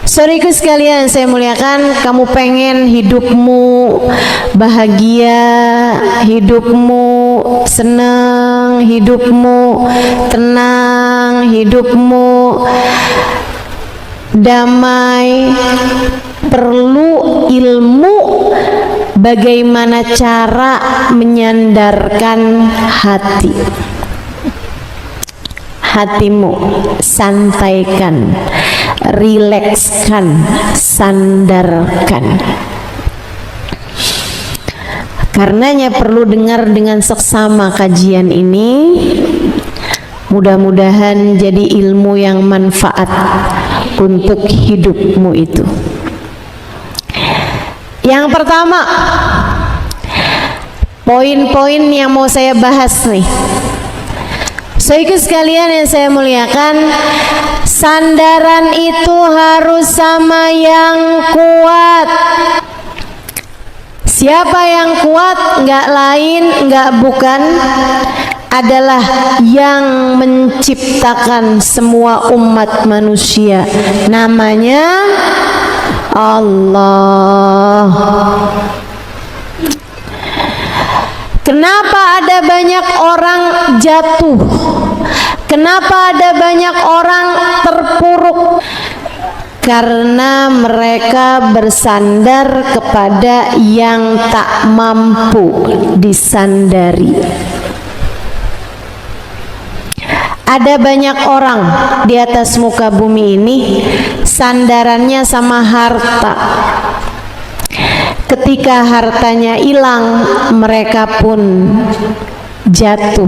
Saudariku sekalian saya muliakan, kamu pengen hidupmu bahagia, hidupmu senang, hidupmu tenang, hidupmu damai, perlu ilmu bagaimana cara menyandarkan hati. Hatimu santaikan, rilekskan, sandarkan. Karenanya perlu dengar dengan seksama kajian ini. Mudah-mudahan jadi ilmu yang manfaat untuk hidupmu itu. Yang pertama, poin-poin yang mau saya bahas nih. Saudaraku sekalian yang saya muliakan, sandaran itu harus sama yang kuat. Siapa yang kuat? Enggak lain, enggak bukan, adalah yang menciptakan semua umat manusia. Namanya Allah. Kenapa ada banyak orang jatuh? Kenapa ada banyak orang terpuruk? Karena mereka bersandar kepada yang tak mampu disandari. Ada banyak orang di atas muka bumi ini sandarannya sama harta. Ketika hartanya hilang, mereka pun jatuh,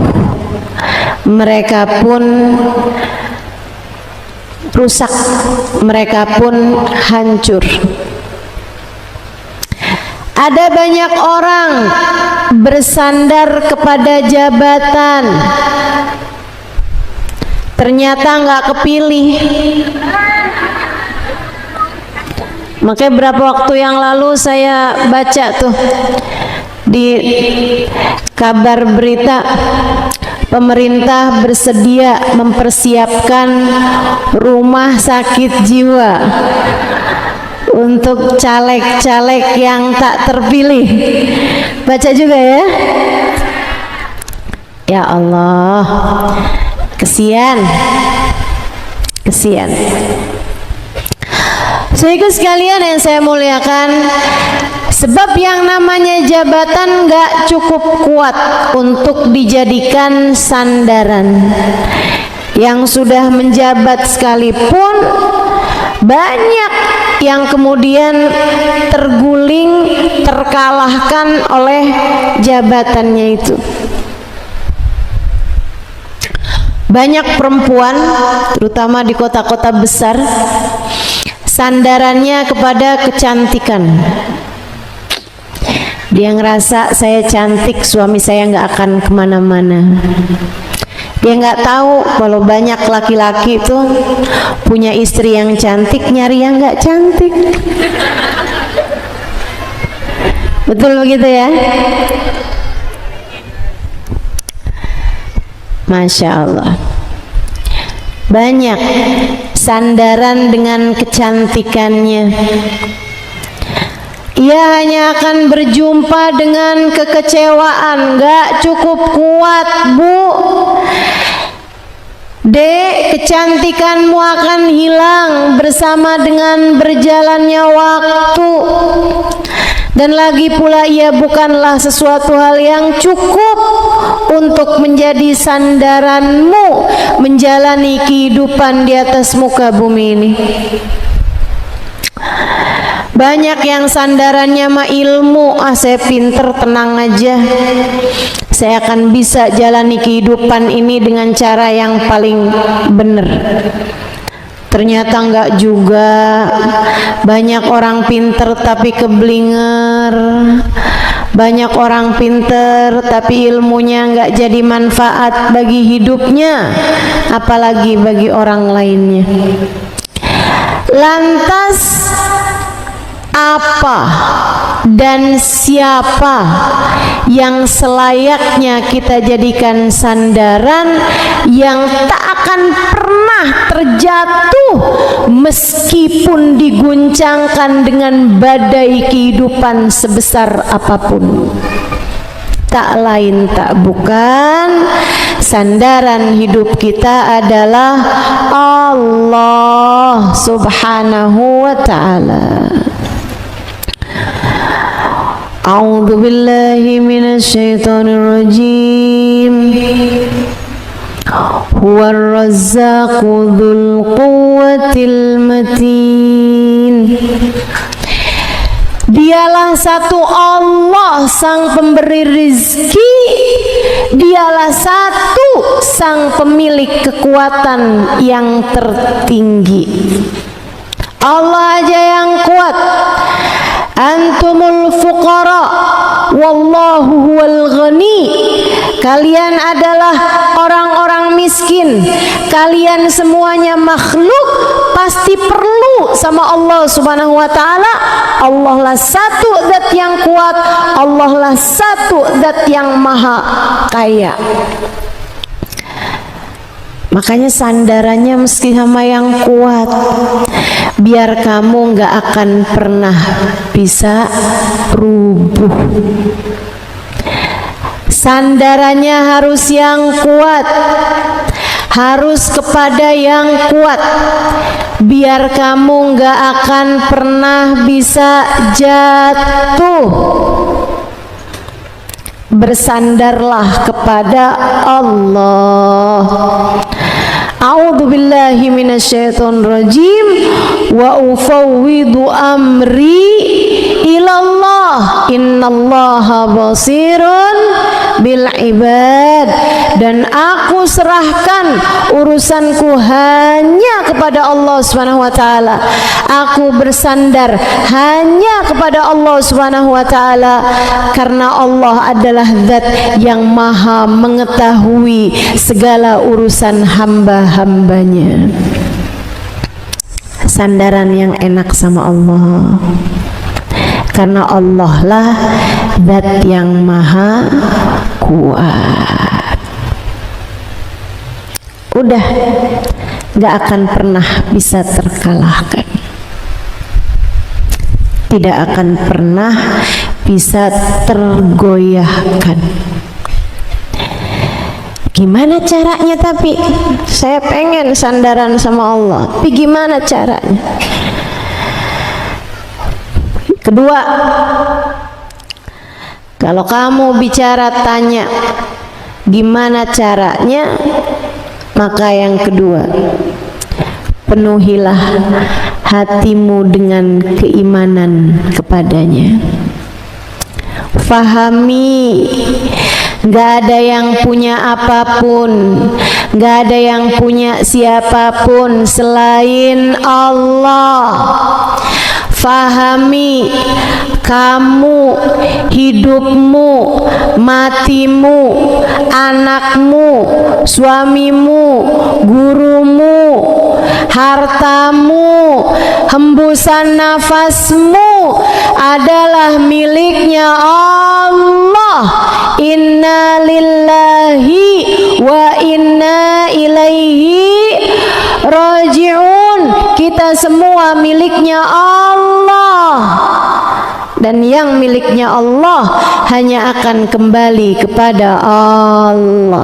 mereka pun rusak, mereka pun hancur. Ada banyak orang bersandar kepada jabatan, ternyata nggak kepilih. Makanya berapa waktu yang lalu saya baca tuh di kabar berita, pemerintah bersedia mempersiapkan rumah sakit jiwa untuk caleg-caleg yang tak terpilih. Baca juga ya. Ya Allah, kesian, kesian. Saudaraku sekalian yang saya muliakan, sebab yang namanya jabatan gak cukup kuat untuk dijadikan sandaran. Yang sudah menjabat sekalipun banyak yang kemudian terguling, terkalahkan oleh jabatannya itu. Banyak perempuan, terutama di kota-kota besar, sandarannya kepada kecantikan. Dia ngerasa saya cantik, suami saya nggak akan kemana-mana. Dia nggak tahu kalau banyak laki-laki itu punya istri yang cantik, nyari yang nggak cantik. Betul begitu ya? Masya Allah. Banyak sandaran dengan kecantikannya. Ia hanya akan berjumpa dengan kekecewaan. Gak cukup kuat, Bu. Dek, kecantikanmu akan hilang bersama dengan berjalannya waktu. Dan lagi pula ia bukanlah sesuatu hal yang cukup untuk menjadi sandaranmu menjalani kehidupan di atas muka bumi ini. Banyak yang sandarannya mah ilmu, saya pinter, tenang aja, saya akan bisa jalani kehidupan ini dengan cara yang paling benar. Ternyata enggak juga. Banyak orang pinter tapi keblinger. Banyak orang pinter tapi ilmunya enggak jadi manfaat bagi hidupnya, apalagi bagi orang lainnya. Lantas apa dan siapa yang selayaknya kita jadikan sandaran, yang tak akan pernah terjatuh meskipun diguncangkan dengan badai kehidupan sebesar apapun. Tak lain tak bukan, sandaran hidup kita adalah Allah Subhanahu wa ta'ala. A'udzu billahi minasy syaithanir rajim. Huwar razzaqu dzul quwwatil matin. Dialah satu Allah sang pemberi rizki, dialah satu sang pemilik kekuatan yang tertinggi. Allah aja yang kuat. Antumul fuqara wallahu huwal ghani. Kalian adalah orang-orang miskin. Kalian semuanya makhluk pasti perlu sama Allah Subhanahu wa ta'ala. Allah lah satu zat yang kuat, Allah lah satu zat yang maha kaya. Makanya sandarannya mesti sama yang kuat, biar kamu nggak akan pernah bisa rubuh. Sandarannya harus yang kuat, harus kepada yang kuat, biar kamu nggak akan pernah bisa jatuh. Bersandarlah kepada Allah. A'udzu billahi minasyaitonir rajim. Wa ufawwidu amri ilallah. Innallaha basirun bil ibad. Dan aku serahkan urusanku hanya kepada Allah Subhanahu wa ta'ala. Aku bersandar hanya kepada Allah Subhanahu wa ta'ala, karena Allah adalah zat yang maha mengetahui segala urusan hamba-hambanya. Sandaran yang enak sama Allah, karena Allah lah zat yang maha kuat. Udah gak akan pernah bisa terkalahkan, tidak akan pernah bisa tergoyahkan. Gimana caranya? Tapi saya pengen sandaran sama Allah, tapi gimana caranya? Kedua, kalau kamu bicara tanya gimana caranya, maka yang kedua, penuhilah hatimu dengan keimanan kepadanya. Fahami, gak ada yang punya apapun, gak ada yang punya siapapun selain Allah. Fahami, kamu, hidupmu, matimu, anakmu, suamimu, gurumu, hartamu, hembusan nafasmu adalah miliknya Allah. Inna lillahi wa inna ilaihi raji'un. Kita semua miliknya Allah, dan yang miliknya Allah hanya akan kembali kepada Allah.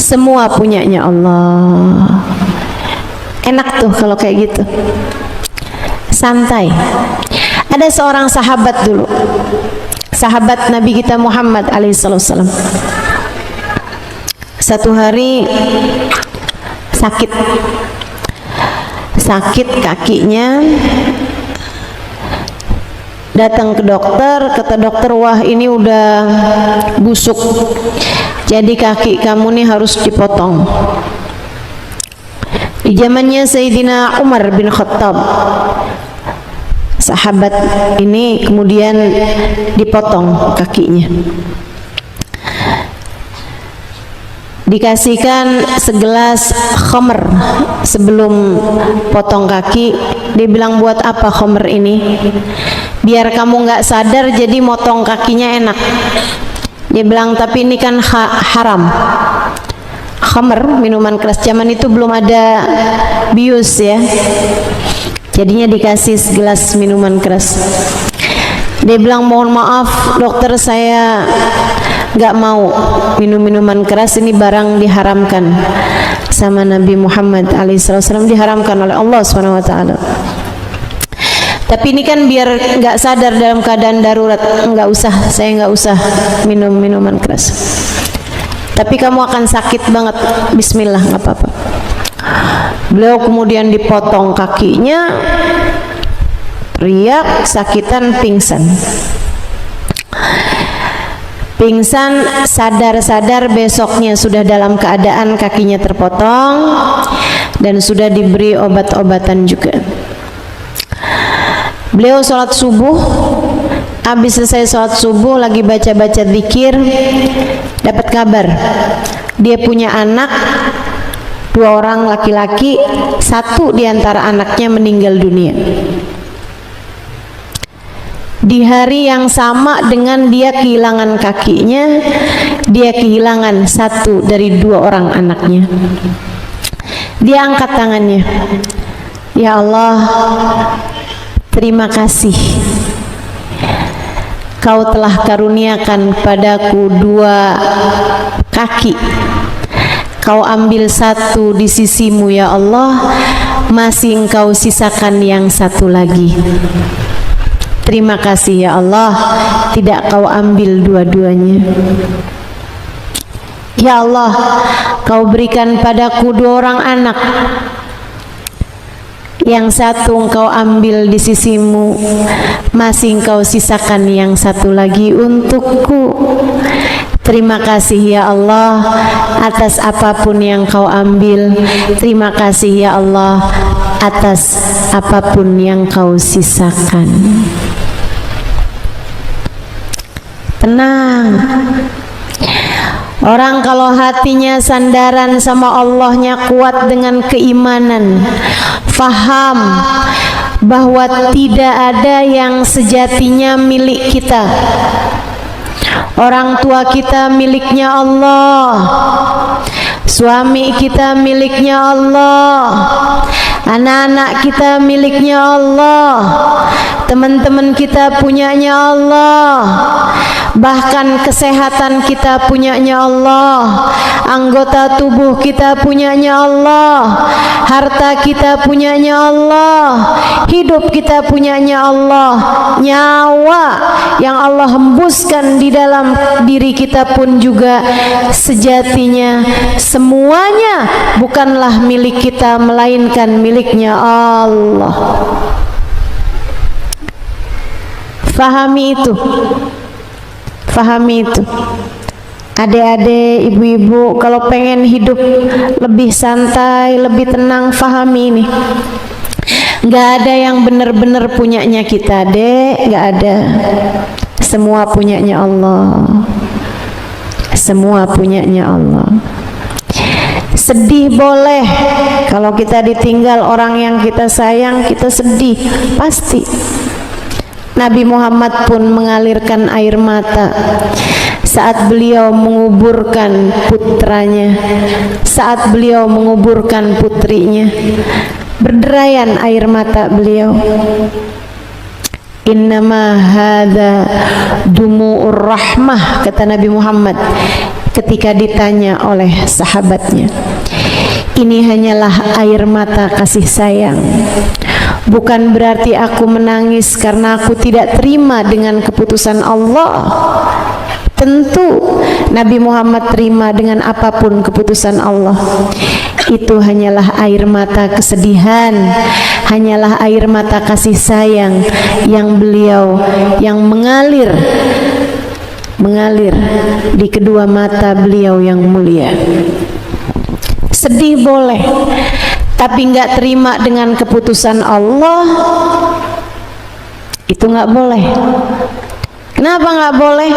Semua punyanya Allah. Enak tuh kalau kayak gitu, santai. Ada seorang sahabat dulu, sahabat Nabi kita Muhammad alaihissalam. Satu hari sakit kakinya, datang ke dokter. Kata dokter, wah ini udah busuk, jadi kaki kamu nih harus dipotong. Di zamannya Sayyidina Umar bin Khattab, sahabat ini kemudian dipotong kakinya. dikasihkan segelas khamr sebelum potong kaki. Dia bilang, buat apa khamr ini? Biar kamu nggak sadar jadi motong kakinya enak. Dia bilang, tapi ini kan haram. Khamr, minuman keras, zaman itu belum ada bius ya, jadinya dikasih segelas minuman keras. Dia bilang, mohon maaf dokter, saya nggak mau minum minuman keras, ini barang diharamkan sama Nabi Muhammad alaihissalam, diharamkan oleh Allah SWT. Tapi ini kan biar nggak sadar dalam keadaan darurat, nggak usah, saya nggak usah minum minuman keras. Tapi kamu akan sakit banget, bismillah, nggak apa-apa. Beliau kemudian dipotong kakinya, teriak, sakitan, pingsan. Pingsan, sadar-sadar besoknya sudah dalam keadaan kakinya terpotong dan sudah diberi obat-obatan juga. Beliau sholat subuh, habis selesai sholat subuh lagi baca-baca zikir, dapat kabar dia punya anak 2 orang laki-laki, 1 diantara anaknya meninggal dunia di hari yang sama dengan dia kehilangan kakinya. Dia kehilangan 1 dari 2 orang anaknya. Dia angkat tangannya, ya Allah, terima kasih, Kau telah karuniakan padaku 2 kaki. Kau ambil 1 di sisimu ya Allah, masih Engkau sisakan yang 1 lagi. Terima kasih ya Allah, tidak Kau ambil dua-duanya. Ya Allah, Kau berikan padaku 2 orang anak, yang 1 Engkau ambil di sisimu, masih Engkau sisakan yang 1 lagi untukku. Terima kasih ya Allah atas apapun yang Kau ambil. Terima kasih ya Allah atas apapun yang Kau sisakan. Tenang. Orang kalau hatinya sandaran sama Allahnya kuat dengan keimanan, faham bahwa tidak ada yang sejatinya milik kita. Orang tua kita miliknya Allah, suami kita miliknya Allah, anak-anak kita miliknya Allah, teman-teman kita punyanya Allah, bahkan kesehatan kita punyanya Allah, anggota tubuh kita punyanya Allah, harta kita punyanya Allah, hidup kita punyanya Allah, nyawa yang Allah hembuskan di dalam diri kita pun juga sejatinya semuanya bukanlah milik kita, melainkan miliknya Allah. Fahami itu, fahami itu. Adik-adik, ibu-ibu, kalau pengen hidup lebih santai, lebih tenang, fahami ini. Gak ada yang benar-benar punyanya kita, dek, gak ada. Semua punyanya Allah. Semua punyanya Allah. Sedih boleh, kalau kita ditinggal orang yang kita sayang, kita sedih, pasti. Nabi Muhammad pun mengalirkan air mata saat beliau menguburkan putranya, saat beliau menguburkan putrinya. Berderayan air mata beliau. Innama hadza dumu'ur rahmah, kata Nabi Muhammad ketika ditanya oleh sahabatnya. Ini hanyalah air mata kasih sayang. Bukan berarti aku menangis karena aku tidak terima dengan keputusan Allah. Tentu Nabi Muhammad terima dengan apapun keputusan Allah. Itu hanyalah air mata kesedihan, hanyalah air mata kasih sayang yang beliau yang mengalir di kedua mata beliau yang mulia. Sedih boleh, tapi nggak terima dengan keputusan Allah, itu nggak boleh. Kenapa nggak boleh?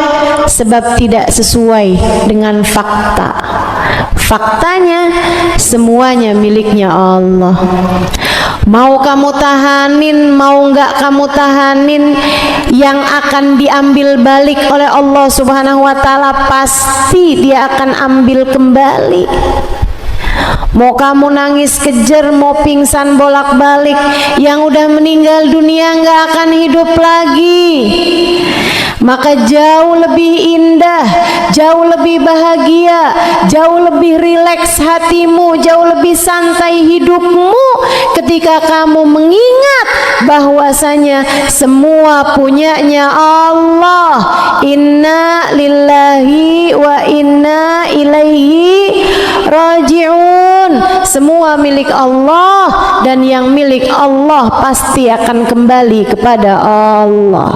Sebab tidak sesuai dengan fakta. Faktanya semuanya miliknya Allah. Mau kamu tahanin, mau nggak kamu tahanin, yang akan diambil balik oleh Allah Subhanahu wa Ta'ala pasti Dia akan ambil kembali. Mau kamu nangis kejer, mau pingsan bolak-balik, yang udah meninggal dunia nggak akan hidup lagi. Maka jauh lebih indah, jauh lebih bahagia, jauh lebih rileks hatimu, jauh lebih santai hidupmu ketika kamu mengingat bahwasanya semua punyanya Allah. Inna lillahi wa inna ilaihi raji'un. Semua milik Allah, dan yang milik Allah pasti akan kembali kepada Allah.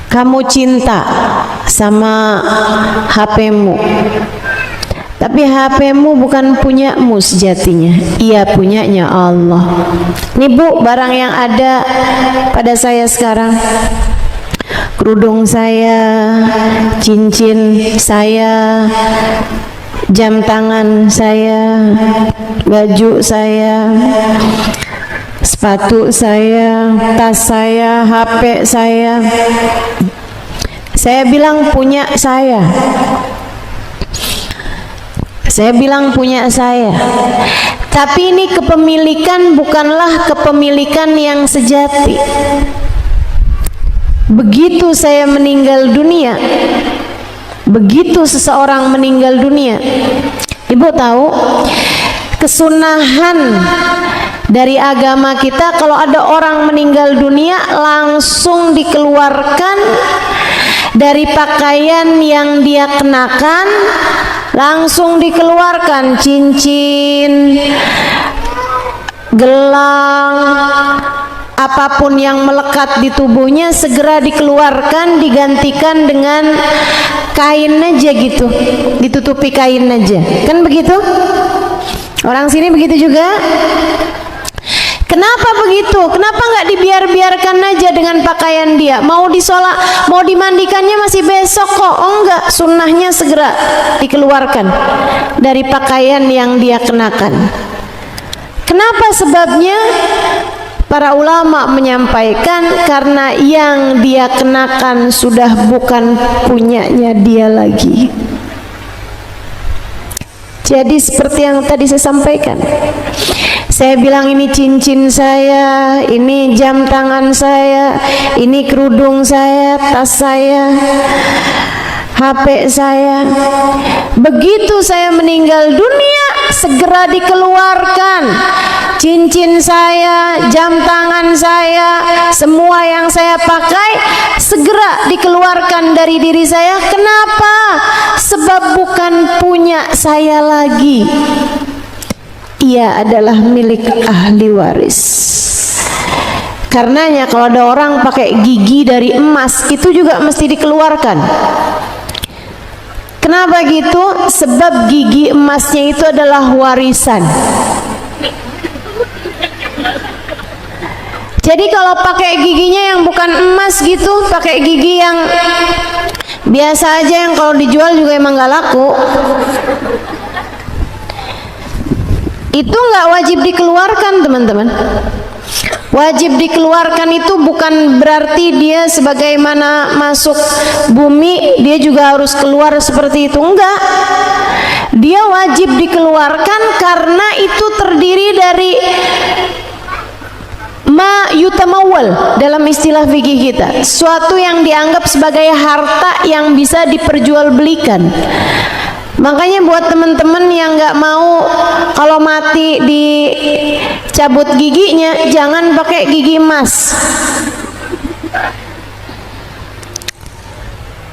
Kamu cinta sama HP-mu, tapi HP-mu bukan punyamu sejatinya, ia punyanya Allah. Nih Bu, barang yang ada pada saya sekarang, kerudung saya, cincin saya, jam tangan saya, baju saya, sepatu saya, tas saya, HP saya. Saya bilang punya saya. Saya bilang punya saya. Tapi ini kepemilikan bukanlah kepemilikan yang sejati. Begitu saya meninggal dunia, begitu seseorang meninggal dunia, Ibu tahu kesunahan dari agama kita, kalau ada orang meninggal dunia langsung dikeluarkan dari pakaian yang dia kenakan, langsung dikeluarkan cincin, gelang, apapun yang melekat di tubuhnya segera dikeluarkan, digantikan dengan kain aja gitu, ditutupi kain aja, kan begitu? Orang sini begitu juga. Kenapa begitu? Kenapa nggak dibiarkan aja dengan pakaian dia? Mau disolat, mau dimandikannya masih besok kok. Oh enggak, sunnahnya segera dikeluarkan dari pakaian yang dia kenakan. Kenapa sebabnya? Para ulama menyampaikan karena yang dia kenakan sudah bukan punyanya dia lagi. Jadi seperti yang tadi saya sampaikan, saya bilang ini cincin saya, ini jam tangan saya, ini kerudung saya, tas saya, HP saya. Begitu saya meninggal dunia, segera dikeluarkan cincin saya, jam tangan saya, semua yang saya pakai segera dikeluarkan dari diri saya. Kenapa? Sebab bukan punya saya lagi. Ia adalah milik ahli waris. Karenanya kalau ada orang pakai gigi dari emas, itu juga mesti dikeluarkan. Kenapa gitu? Sebab gigi emasnya itu adalah warisan. Jadi kalau pakai giginya yang bukan emas gitu, pakai gigi yang biasa aja yang kalau dijual juga emang gak laku, itu nggak wajib dikeluarkan, teman-teman. Wajib dikeluarkan itu bukan berarti dia sebagaimana masuk bumi dia juga harus keluar seperti itu, enggak. Dia wajib dikeluarkan karena itu terdiri dari ma yutamawal dalam istilah fikih kita, suatu yang dianggap sebagai harta yang bisa diperjualbelikan. Makanya buat teman-teman yang nggak mau kalau mati dicabut giginya, jangan pakai gigi emas.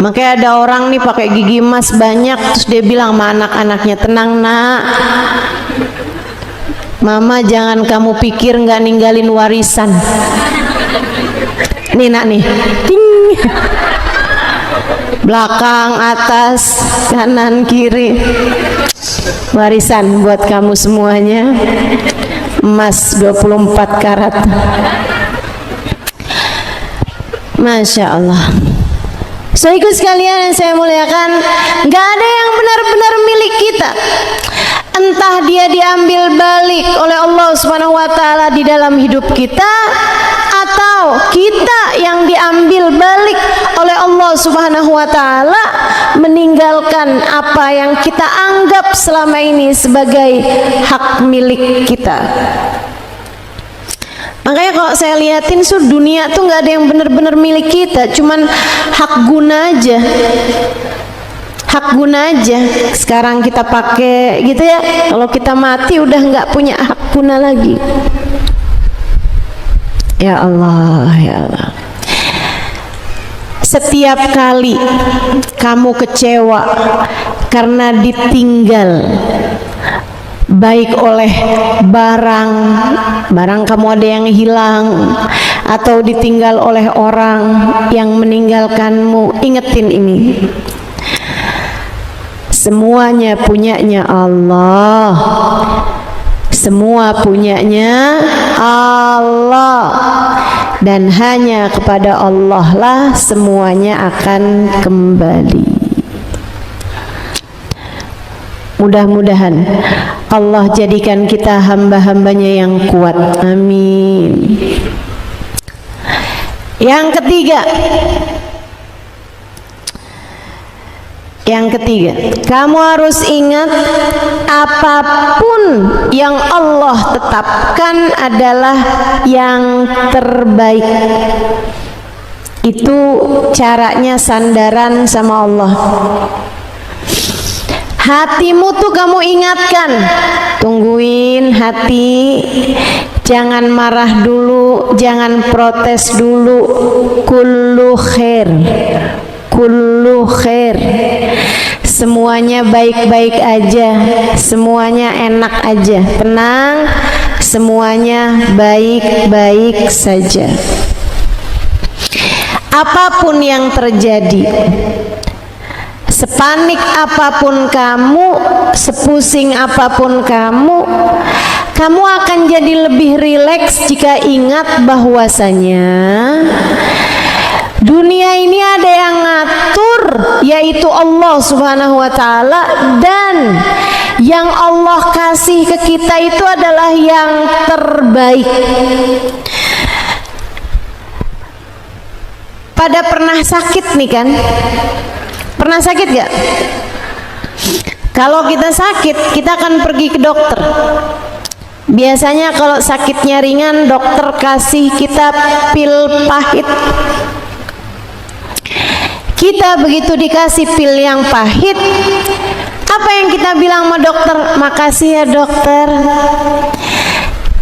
Makanya ada orang nih pakai gigi emas banyak, terus dia bilang sama anak-anaknya, tenang nak, mama jangan kamu pikir nggak ninggalin warisan. Nih nak nih, ting. Belakang, atas, kanan, kiri, warisan buat kamu semuanya, emas 24 karat. Masya Allah. Saudaraku sekalian yang saya muliakan, nggak ada yang benar-benar milik kita. Entah dia diambil balik oleh Allah Subhanahu wa taala di dalam hidup kita, atau kita yang diambil balik oleh Allah Subhanahu wa taala meninggalkan apa yang kita anggap selama ini sebagai hak milik kita. Makanya kalau saya liatin dunia tuh nggak ada yang benar-benar milik kita, cuman hak guna aja. Hak guna aja sekarang kita pakai gitu ya. Kalau kita mati udah nggak punya hak guna lagi. Ya Allah, ya Allah. Setiap kali kamu kecewa karena ditinggal, baik oleh barang kamu ada yang hilang, atau ditinggal oleh orang yang meninggalkanmu, ingetin ini. Semuanya punyanya Allah. Semua punyanya Allah. Dan hanya kepada Allah lah semuanya akan kembali. Mudah-mudahan Allah jadikan kita hamba-hambanya yang kuat. Amin. Yang ketiga, kamu harus ingat apapun yang Allah tetapkan adalah yang terbaik. Itu caranya sandaran sama Allah. Hatimu tuh kamu ingatkan, tungguin hati, jangan marah dulu, jangan protes dulu. Kullu khair, kullu khair, semuanya baik-baik aja, semuanya enak aja, tenang, semuanya baik-baik saja. Apapun yang terjadi, sepanik apapun kamu, sepusing apapun kamu akan jadi lebih rileks jika ingat bahwasanya dunia ini ada yang ngatur, yaitu Allah Subhanahu wa taala, dan yang Allah kasih ke kita itu adalah yang terbaik. Pada pernah sakit nih kan? Pernah sakit gak? Kalau kita sakit, kita akan pergi ke dokter. Biasanya kalau sakitnya ringan, dokter kasih kita pil pahit. Kita begitu dikasih pil yang pahit, apa yang kita bilang sama dokter? Makasih ya dokter,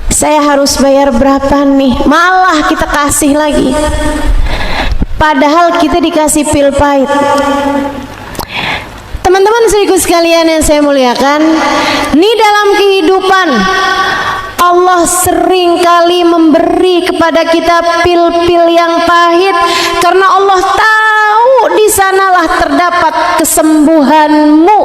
saya harus bayar berapa nih? Malah kita kasih lagi, padahal kita dikasih pil pahit. Teman-teman saudaraku sekalian yang saya muliakan, nih dalam kehidupan Allah sering kali memberi kepada kita pil-pil yang pahit, karena Allah tahu di sanalah terdapat kesembuhanmu.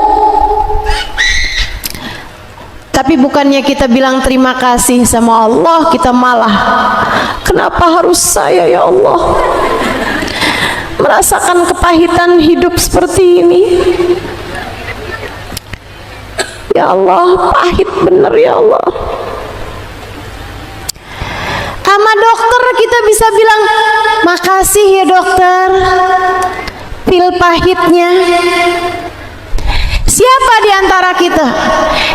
Tapi bukannya kita bilang terima kasih sama Allah, kita malah, kenapa harus saya ya Allah merasakan kepahitan hidup seperti ini? Ya Allah, pahit bener ya Allah. Sama dokter kita bisa bilang, makasih ya dokter, pil pahitnya. Siapa di antara kita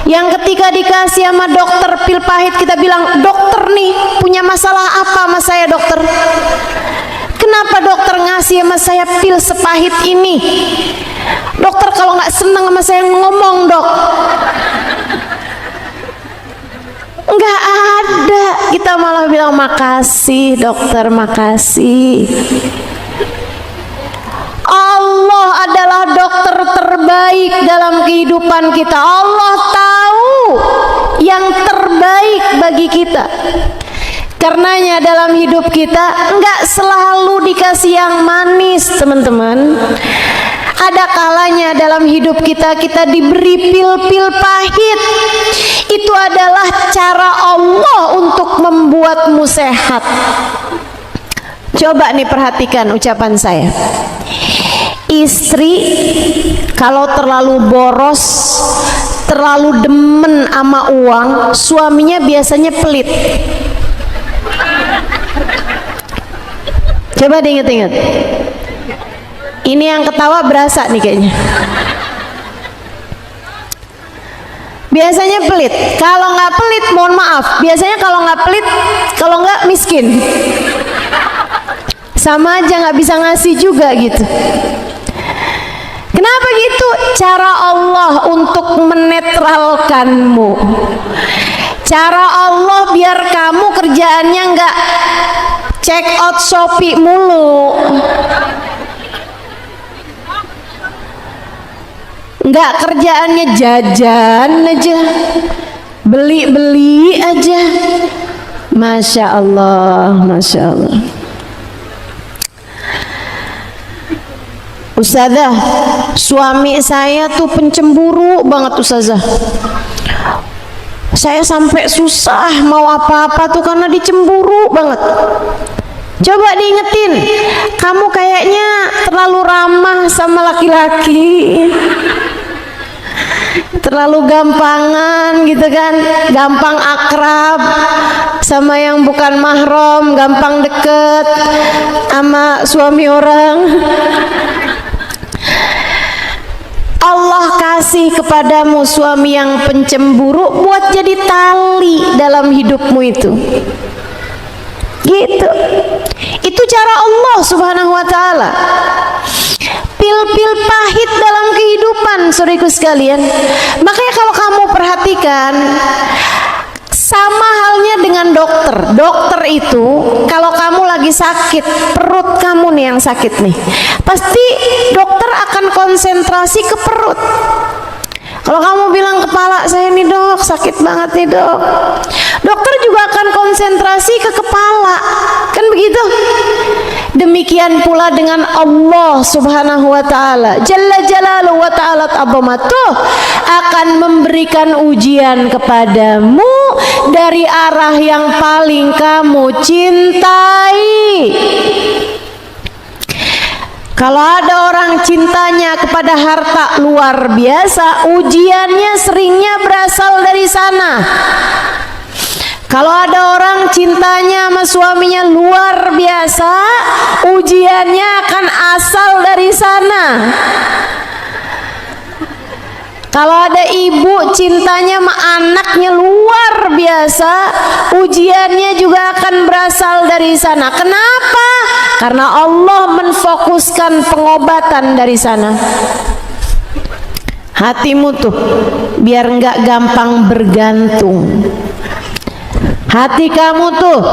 yang ketika dikasih sama dokter pil pahit kita bilang, dokter nih punya masalah apa sama saya dokter? Kenapa dokter ngasih sama saya pil sepahit ini? Dokter kalau nggak seneng sama saya ngomong dok. Nggak ada, kita malah bilang makasih dokter, makasih. Allah adalah dokter terbaik dalam kehidupan kita. Allah tahu yang terbaik bagi kita. Karenanya dalam hidup kita nggak selalu dikasih yang manis, teman-teman. Ada kalanya dalam hidup kita diberi pil-pil pahit. Itu adalah cara Allah untuk membuatmu sehat. Coba nih perhatikan ucapan saya. Istri kalau terlalu boros, terlalu demen sama uang, suaminya biasanya pelit. Coba diinget-inget. Ini yang ketawa berasa nih kayaknya. Biasanya pelit. Kalau nggak pelit, mohon maaf. Biasanya kalau nggak pelit, kalau nggak miskin. Sama aja nggak bisa ngasih juga gitu. Kenapa gitu? Cara Allah untuk menetralkanmu. Cara Allah biar kamu kerjaannya nggak check out Shopee mulu, nggak kerjaannya jajan aja, beli-beli aja. Masya Allah, Masya Allah. Ustazah, suami saya tuh pencemburu banget Ustazah. Saya sampai susah mau apa-apa tuh karena dicemburu banget. Coba diingetin, kamu kayaknya terlalu ramah sama laki-laki, terlalu gampangan gitu kan, gampang akrab sama yang bukan mahram, gampang deket sama suami orang. Allah kasih kepadamu suami yang pencemburu buat jadi tali dalam hidupmu itu. Gitu. Itu cara Allah Subhanahu wa taala. Pil-pil pahit dalam kehidupan, saudaraku sekalian. Makanya kalau kamu perhatikan, sama halnya dengan dokter. Dokter itu kalau kamu lagi sakit, perut kamu nih yang sakit nih, pasti dokter akan konsentrasi ke perut. Kalau kamu bilang kepala saya nih dok, sakit banget nih dok, dokter juga akan konsentrasi ke kepala, kan begitu? Demikian pula dengan Allah Subhanahu wa taala, Jalla Jalaluhu wa ta'ala azamatuh, akan memberikan ujian kepadamu dari arah yang paling kamu cintai. Kalau ada orang cintanya kepada harta luar biasa, ujiannya seringnya berasal dari sana. Kalau ada orang cintanya sama suaminya luar biasa, ujiannya akan asal dari sana. Kalau ada ibu cintanya sama anaknya luar biasa, ujiannya juga akan berasal dari sana. Kenapa? Karena Allah menfokuskan pengobatan dari sana. Hatimu tuh biar nggak gampang bergantung. Hati kamu tuh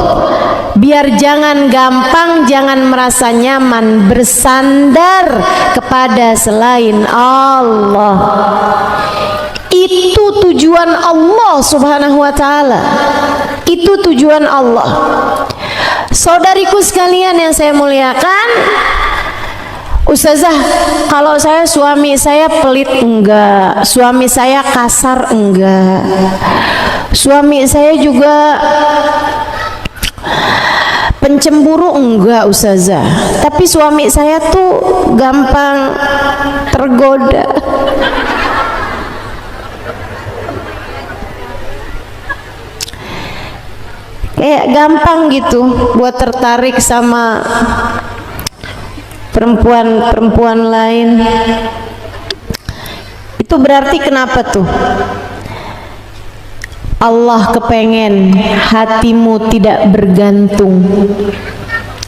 biar jangan gampang, jangan merasa nyaman bersandar kepada selain Allah. Itu tujuan Allah Subhanahu wa taala. Itu tujuan Allah. Saudariku sekalian yang saya muliakan, Ustazah, kalau suami saya pelit enggak, suami saya kasar enggak, suami saya juga pencemburu enggak Ustazah, tapi suami saya tuh gampang tergoda. Kayak gampang gitu buat tertarik sama perempuan lain. Itu berarti kenapa tuh? Allah kepengen hatimu tidak bergantung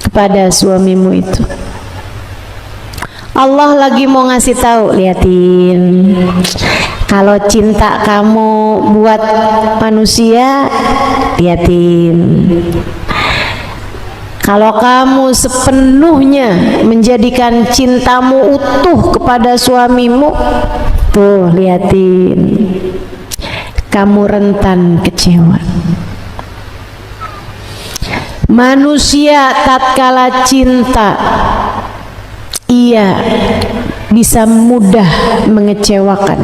kepada suamimu itu. Allah lagi mau ngasih tahu, liatin, kalau cinta kamu buat manusia, liatin, kalau kamu sepenuhnya menjadikan cintamu utuh kepada suamimu, tuh liatin, kamu rentan kecewa. Manusia tatkala cinta, ia bisa mudah mengecewakan.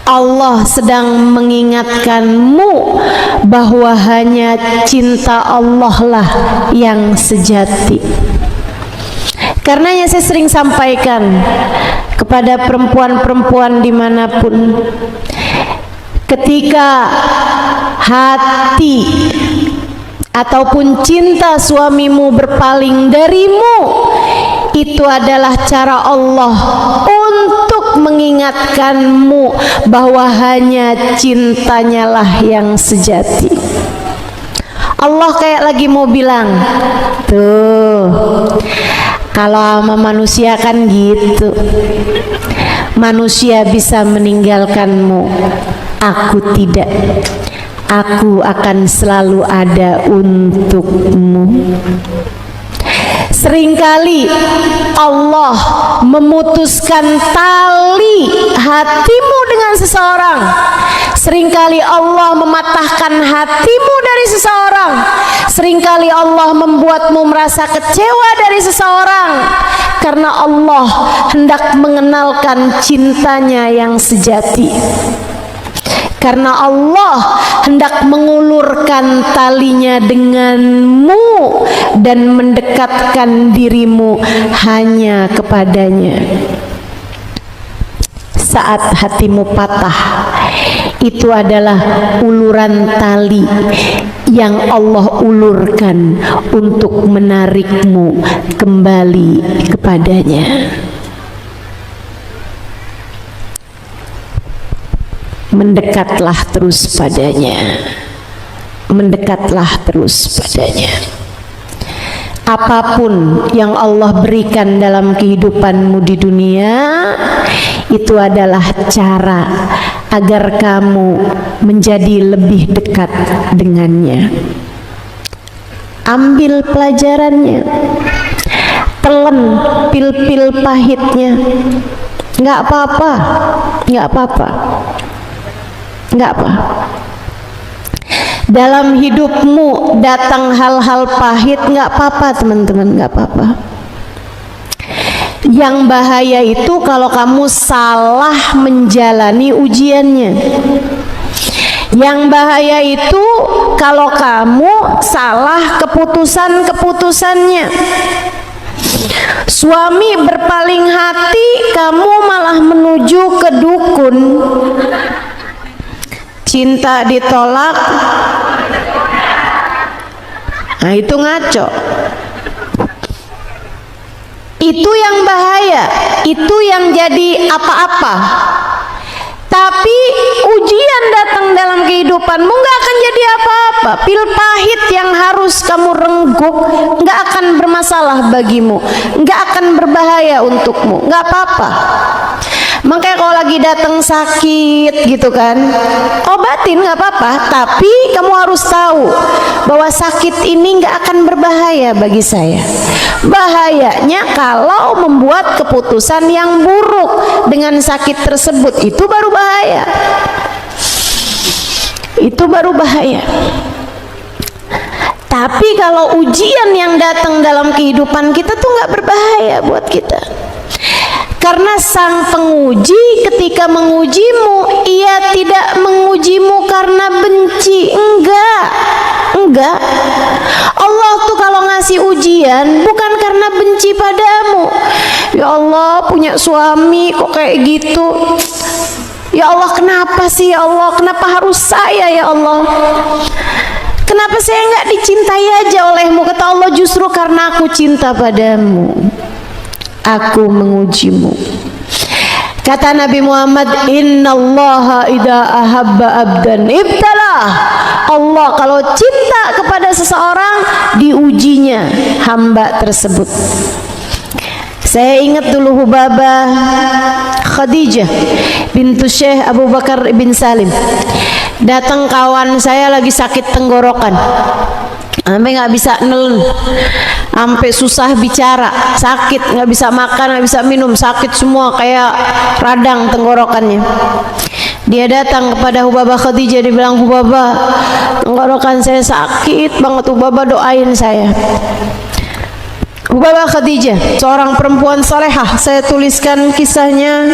Allah sedang mengingatkanmu bahwa hanya cinta Allah lah yang sejati. Karenanya saya sering sampaikan kepada perempuan-perempuan dimanapun, ketika hati ataupun cinta suamimu berpaling darimu, itu adalah cara Allah untuk mengingatkanmu bahwa hanya cintanya lah yang sejati. Allah kayak lagi mau bilang, tuh, kalau sama manusia kan gitu, manusia bisa meninggalkanmu, aku tidak. Aku akan selalu ada untukmu. Seringkali Allah memutuskan tali hatimu dengan seseorang. Seringkali Allah mematahkan hatimu dari seseorang. Seringkali Allah membuatmu merasa kecewa dari seseorang, karena Allah hendak mengenalkan cintanya yang sejati. Karena Allah hendak mengulurkan talinya denganmu dan mendekatkan dirimu hanya kepadanya. Saat hatimu patah, itu adalah uluran tali yang Allah ulurkan untuk menarikmu kembali kepadanya. Mendekatlah terus padanya, mendekatlah terus padanya. Apapun yang Allah berikan dalam kehidupanmu di dunia, itu adalah cara agar kamu menjadi lebih dekat dengannya. Ambil pelajarannya, telan pil-pil pahitnya. Nggak apa-apa, nggak apa-apa. Enggak apa. Dalam hidupmu datang hal-hal pahit, enggak apa-apa teman-teman, enggak apa-apa. Yang bahaya itu kalau kamu salah menjalani ujiannya. Yang bahaya itu kalau kamu salah keputusan-keputusannya. Suami berpaling hati, kamu malah menuju ke dukun. Cinta ditolak, nah itu ngaco. Itu yang bahaya, itu yang jadi apa-apa. Tapi ujian datang dalam kehidupanmu nggak akan jadi apa-apa. Pil pahit yang harus kamu rengguk nggak akan bermasalah bagimu, nggak akan berbahaya untukmu, nggak apa-apa. Makanya kalau lagi datang sakit gitu kan, obatin nggak apa-apa, tapi kamu harus tahu bahwa sakit ini nggak akan berbahaya bagi saya. Bahayanya kalau membuat keputusan yang buruk dengan sakit tersebut, itu baru bahaya. Itu baru bahaya. Tapi kalau ujian yang datang dalam kehidupan kita tuh nggak berbahaya buat kita. Karena sang penguji ketika mengujimu, ia tidak mengujimu karena benci, enggak. Allah tuh kalau ngasih ujian bukan karena benci padamu. Ya Allah, punya suami kok kayak gitu. Ya Allah, kenapa sih ya Allah? Kenapa harus saya ya Allah? Kenapa saya nggak dicintai aja olehmu? Kata Allah, justru karena aku cinta padamu, aku mengujimu. Kata Nabi Muhammad, innallaha idza ahabba abdan ibtalah. Allah kalau cinta kepada seseorang, diujinya hamba tersebut. Saya ingat dulu Hubabah Khadijah bintu Syekh Abu Bakar bin Salim. Datang kawan saya lagi sakit tenggorokan, sampai nggak bisa nelen, sampai susah bicara, sakit, nggak bisa makan, nggak bisa minum, sakit semua kayak radang tenggorokannya. Dia datang kepada Hubabah Khadijah, dia bilang, Hubabah, tenggorokan saya sakit banget, Hubabah doain saya. Hubabah Khadijah, seorang perempuan salehah, saya tuliskan kisahnya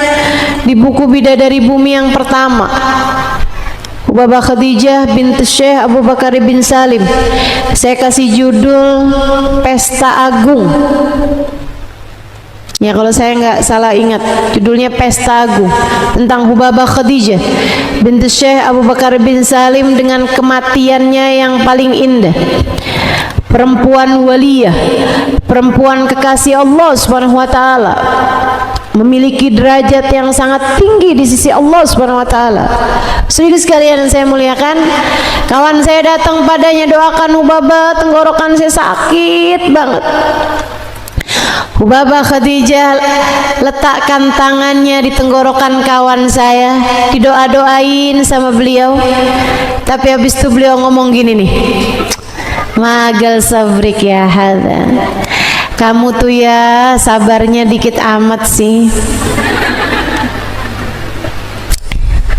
di buku Bidadari Bumi yang pertama. Hubabah Khadijah binti Syekh Abu Bakar bin Salim. Saya kasih judul Pesta Agung. Ya kalau saya nggak salah ingat, judulnya Pesta Agung, tentang Hubabah Khadijah binti Syekh Abu Bakar bin Salim dengan kematiannya yang paling indah. Perempuan waliyah, perempuan kekasih Allah Subhanahu wa taala, memiliki derajat yang sangat tinggi di sisi Allah Subhanahu wa taala. Saudara sekalian yang saya muliakan, kawan saya datang padanya, doakan Hubabah, tenggorokan saya sakit banget. Hubabah Khadijah letakkan tangannya di tenggorokan kawan saya, didoa-doain sama beliau. Tapi habis itu beliau ngomong gini nih, magal sabrik ya hadza, kamu tuh ya sabarnya dikit amat sih.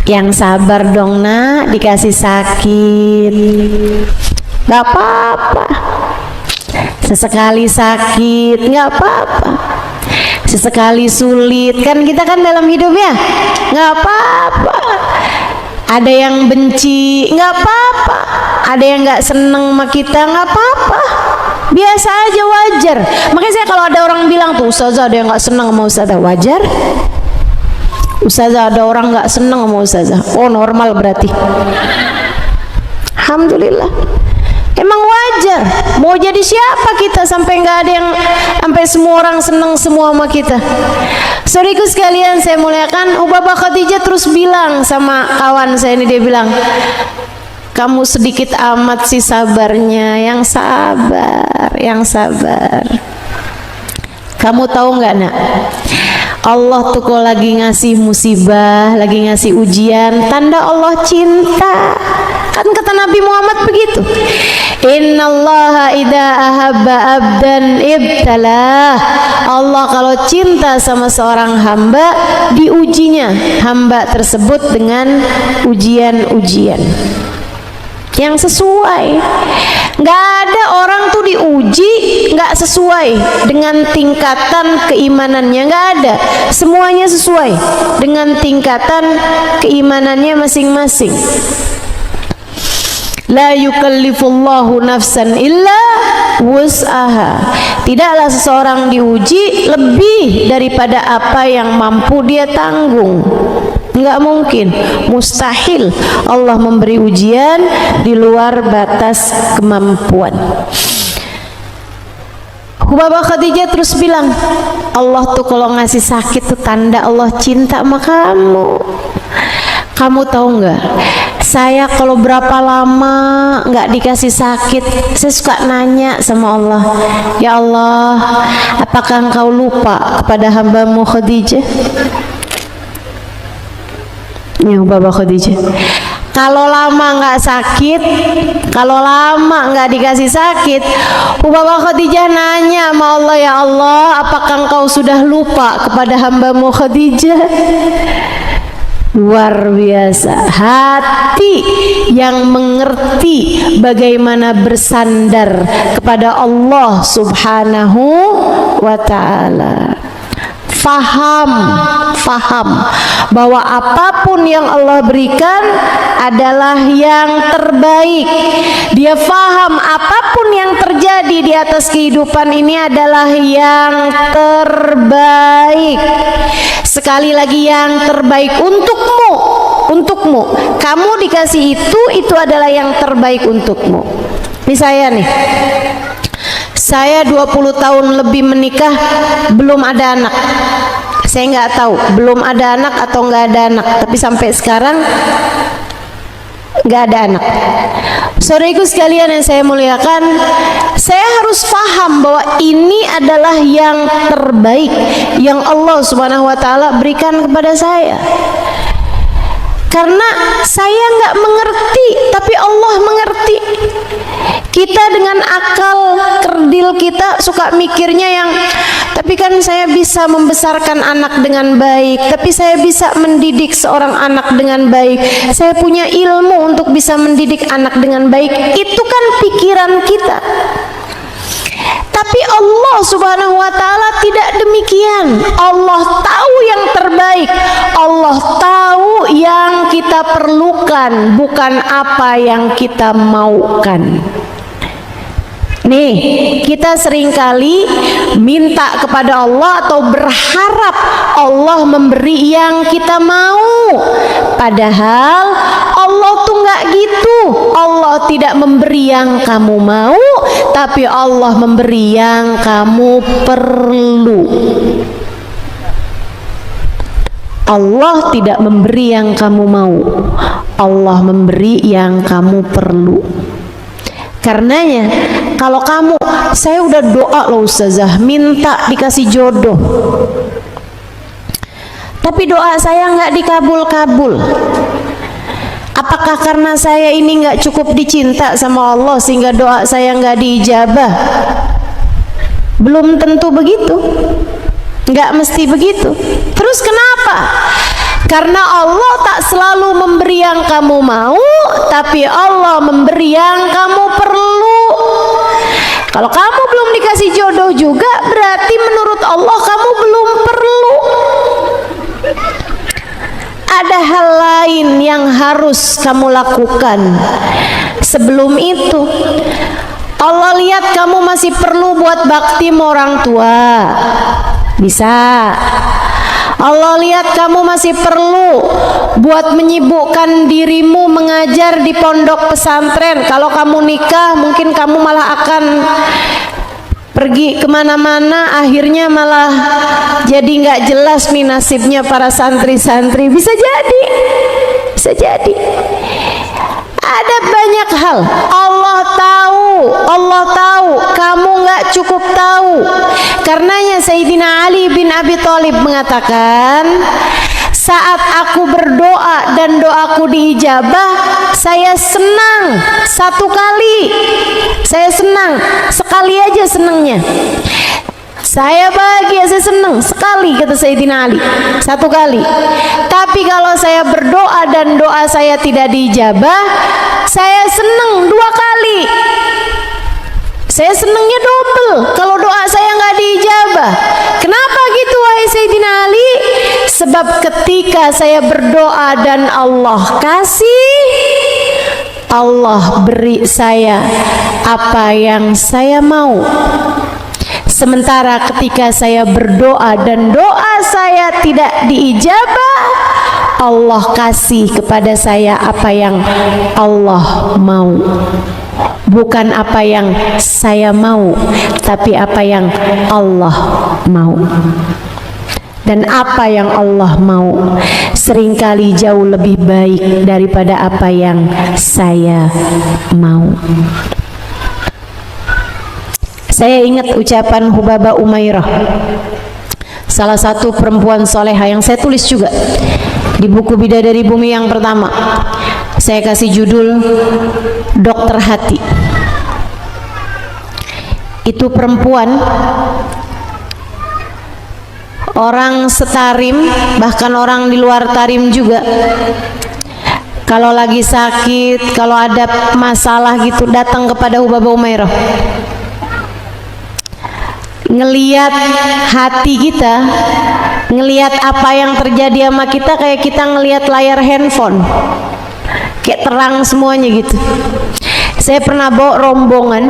Yang sabar dong nak, dikasih sakit gak apa-apa, sesekali sakit nggak apa-apa, sesekali sulit kan, kita kan dalam hidup ya, nggak apa-apa. Ada yang benci nggak apa-apa, ada yang nggak seneng sama kita nggak apa-apa, biasa aja, wajar. Makanya saya kalau ada orang bilang tuh, ustazah ada yang nggak seneng sama ustazah, wajar. Ustazah ada orang nggak seneng sama ustazah, oh normal berarti. Alhamdulillah, emang wajar. Mau jadi siapa kita sampai nggak ada yang, sampai semua orang seneng semua sama kita. Saudaraku sekalian saya muliakan, Hubabah Khadijah terus bilang sama kawan saya ini, dia bilang, kamu sedikit amat sih sabarnya, yang sabar, yang sabar. Kamu tahu nggak nak, Allah tuh kalau lagi ngasih musibah, lagi ngasih ujian, tanda Allah cinta. Kan kata Nabi Muhammad begitu, innallaha idza ahabba abdan ibtalah. Allah kalau cinta sama seorang hamba, diujinya hamba tersebut dengan ujian-ujian yang sesuai. Nggak ada orang tuh diuji nggak sesuai dengan tingkatan keimanannya, nggak ada. Semuanya sesuai dengan tingkatan keimanannya masing-masing. La yukallifullahu nafsan illa wus'aha. Tidaklah seseorang diuji lebih daripada apa yang mampu dia tanggung. Enggak mungkin, mustahil Allah memberi ujian di luar batas kemampuan. Hubabah Khadijah terus bilang, Allah tuh kalau ngasih sakit tuh tanda Allah cinta sama kamu. Kamu tahu nggak? Saya kalau berapa lama nggak dikasih sakit, saya suka nanya sama Allah, ya Allah, apakah engkau lupa kepada hambamu Khadijah? Ya Hubabah Khadijah, kalau lama nggak sakit, kalau lama nggak dikasih sakit, Hubabah Khadijah nanya sama Allah, ya Allah, apakah engkau sudah lupa kepada hambamu Khadijah? Luar biasa, hati yang mengerti bagaimana bersandar kepada Allah Subhanahu wa ta'ala. Faham bahwa apapun yang Allah berikan adalah yang terbaik. Dia faham apapun yang terjadi di atas kehidupan ini adalah yang terbaik. Sekali lagi, yang terbaik untukmu. Kamu dikasih itu adalah yang terbaik untukmu. Ini saya nih, saya 20 tahun lebih menikah, belum ada anak. Saya nggak tahu belum ada anak atau nggak ada anak, tapi sampai sekarang nggak ada anak. Saudaraku sekalian yang saya muliakan, saya harus paham bahwa ini adalah yang terbaik yang Allah Subhanahu wa ta'ala berikan kepada saya. Karena saya nggak mengerti, tapi Allah mengerti. Kita dengan akal kerdil kita suka mikirnya yang, tapi kan saya bisa membesarkan anak dengan baik, tapi saya bisa mendidik seorang anak dengan baik, saya punya ilmu untuk bisa mendidik anak dengan baik. Itu kan pikiran kita. Tapi Allah Subhanahu wa ta'ala tidak demikian. Allah tahu yang terbaik, Allah tahu yang kita perlukan, bukan apa yang kita maukan. Nih, kita seringkali minta kepada Allah atau berharap Allah memberi yang kita mau. Padahal Allah tuh nggak gitu. Allah tidak memberi yang kamu mau, tapi Allah memberi yang kamu perlu. Allah tidak memberi yang kamu mau, Allah memberi yang kamu perlu. Karenanya kalau kamu, saya udah doa loh Ustazah, minta dikasih jodoh, tapi doa saya nggak dikabul-kabul. Apakah karena saya ini nggak cukup dicinta sama Allah sehingga doa saya nggak diijabah? Belum tentu begitu, nggak mesti begitu. Terus kenapa? Karena Allah tak selalu memberi yang kamu mau, tapi Allah memberi yang kamu perlu. Kalau kamu belum dikasih jodoh juga, berarti menurut Allah kamu belum perlu. Ada hal lain yang harus kamu lakukan. Sebelum itu, Allah lihat kamu masih perlu buat bakti sama orang tua, bisa. Allah lihat kamu masih perlu buat menyibukkan dirimu mengajar di pondok pesantren. Kalau kamu nikah, mungkin kamu malah akan pergi kemana-mana, akhirnya malah jadi nggak jelas nih nasibnya para santri-santri. Bisa jadi, bisa jadi. Ada banyak hal. Allah tahu kamu nggak cukup tahu. Karenanya Sayyidina Ali bin Abi Thalib mengatakan, saat aku berdoa dan doaku diijabah, saya senang satu kali. Saya senang sekali aja, senangnya. Saya bahagia, saya senang sekali, kata Sayyidina Ali, satu kali. Tapi kalau saya berdoa dan doa saya tidak diijabah, saya senang dua kali. Saya senangnya double kalau doa saya nggak diijabah. Kenapa gitu wahai Sayyidina Ali? Sebab ketika saya berdoa dan Allah kasih, Allah beri saya apa yang saya mau. Sementara ketika saya berdoa dan doa saya tidak diijabah, Allah kasih kepada saya apa yang Allah mau. Bukan apa yang saya mau, tapi apa yang Allah mau. Dan apa yang Allah mau seringkali jauh lebih baik daripada apa yang saya mau. Saya ingat ucapan Hubabah Umairah, salah satu perempuan soleha yang saya tulis juga di buku Bidadari Bumi yang pertama. Saya kasih judul Dokter Hati. Itu perempuan, orang setarim, bahkan orang di luar tarim juga, kalau lagi sakit, kalau ada masalah gitu, datang kepada Hubabah Umairah. Ngeliat hati kita, ngeliat apa yang terjadi sama kita, kayak kita ngeliat layar handphone, kayak terang semuanya gitu. Saya pernah bawa rombongan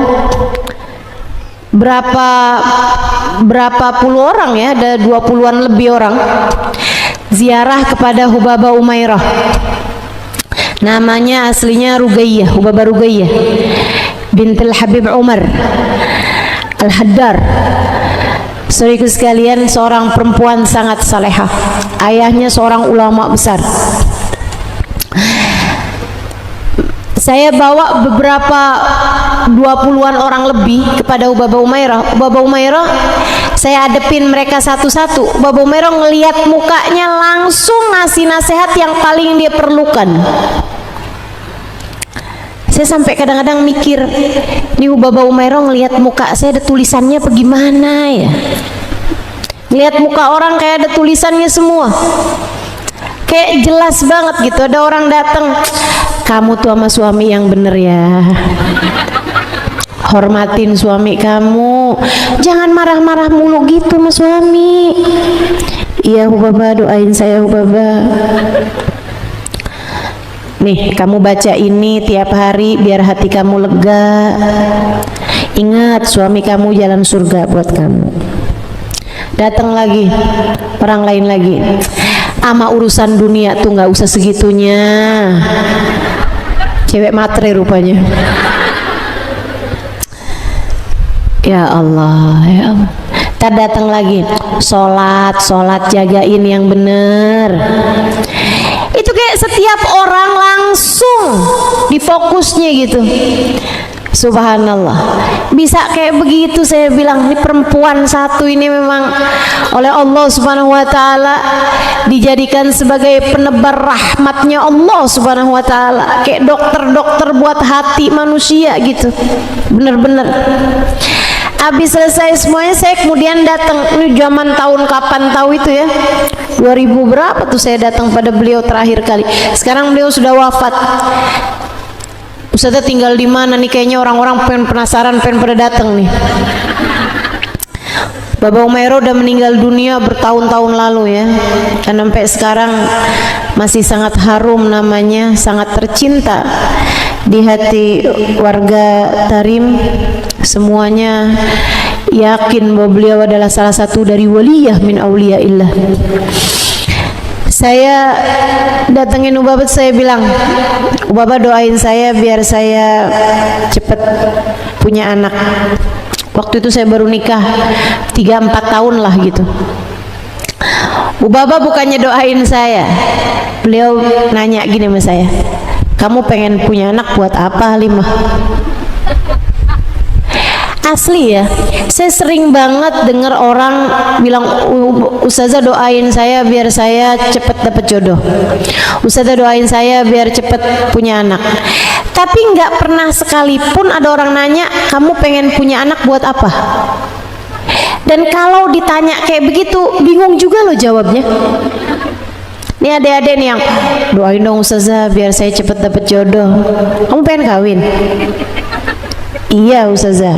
berapa puluh orang ya, ada 20-an lebih orang, ziarah kepada Hubabah Umairah. Namanya aslinya Rugayyah, Hubabah Rugayyah bintul Habib Umar Al-Haddar. Saudaraku sekalian, seorang perempuan sangat salehah. Ayahnya seorang ulama besar. Saya bawa beberapa 20-an orang lebih kepada Hubabah Umairah. Hubabah Umairah, saya adepin mereka satu-satu. Hubabah Umairah ngelihat mukanya langsung ngasih nasihat yang paling dia perlukan. Saya sampai kadang-kadang mikir, ini Hubabah Umairah ngelihat muka saya ada tulisannya apa gimana ya? Ngelihat muka orang kayak ada tulisannya semua, kayak jelas banget gitu. Ada orang datang, kamu tuh sama suami yang bener ya, hormatin suami kamu, jangan marah-marah mulu gitu sama suami. Iya Hubabah, doain saya Hubabah. Nih, kamu baca ini tiap hari biar hati kamu lega. Ingat, suami kamu jalan surga buat kamu. Datang lagi orang lain lagi, ama urusan dunia tuh nggak usah segitunya. Cewek matre rupanya. Ya Allah, ya Allah. Tak datang lagi, sholat jagain yang bener. Itu kayak setiap orang langsung difokusnya gitu. Subhanallah, bisa kayak begitu. Saya bilang ini perempuan satu ini memang oleh Allah Subhanahu wa taala dijadikan sebagai penebar rahmatnya Allah Subhanahu wa taala, kayak dokter-dokter buat hati manusia gitu. Bener-bener. Habis selesai semuanya, saya kemudian datang. Ini zaman tahun kapan tahu itu ya, 2000 berapa tuh saya datang pada beliau terakhir kali. Sekarang beliau sudah wafat. Ustazah tinggal di mana nih? Kayaknya orang-orang pengen penasaran, pengen pada datang nih. Bapak Umairo udah meninggal dunia bertahun-tahun lalu ya, dan sampai sekarang masih sangat harum namanya, sangat tercinta di hati warga Tarim. Semuanya yakin bahwa beliau adalah salah satu dari waliyah min auliyaillah. Saya datengin Ubaba, saya bilang, Ubaba doain saya biar saya cepat punya anak. Waktu itu saya baru nikah 3-4 tahun lah gitu. Ubaba bukannya doain saya, beliau nanya gini sama saya, kamu pengen punya anak buat apa, Halimah? Asli ya, saya sering banget dengar orang bilang, Ustazah doain saya biar saya cepet dapet jodoh, Ustazah doain saya biar cepet punya anak. Tapi nggak pernah sekalipun ada orang nanya, kamu pengen punya anak buat apa? Dan kalau ditanya kayak begitu, bingung juga loh jawabnya. Ini adik-adik nih yang doain dong Ustazah biar saya cepet dapet jodoh. Kamu pengen kawin? Iya Ustazah.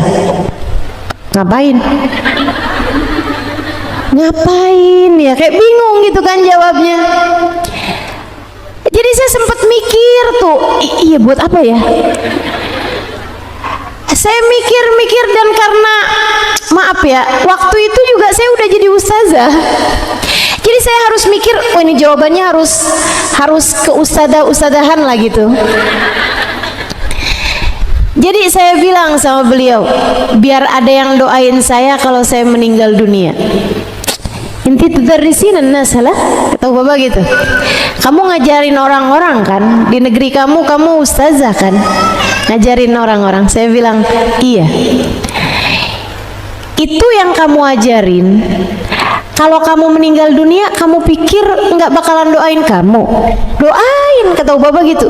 Ngapain? Ngapain ya? Kayak bingung gitu kan jawabnya. Jadi saya sempat mikir tuh, iya buat apa ya? Saya mikir-mikir, dan karena maaf ya, waktu itu juga saya udah jadi ustazah. Jadi saya harus mikir, oh ini jawabannya harus ke ustazah-ustazahan lah gitu. Jadi saya bilang sama beliau, biar ada yang doain saya kalau saya meninggal dunia. Inti tudarrisin an-nasalah, kata Bapak gitu. Kamu ngajarin orang-orang kan, di negeri kamu ustazah kan, ngajarin orang-orang. Saya bilang, iya. Itu yang kamu ajarin. Kalau kamu meninggal dunia, kamu pikir nggak bakalan doain kamu? Doain, kata Bapak gitu.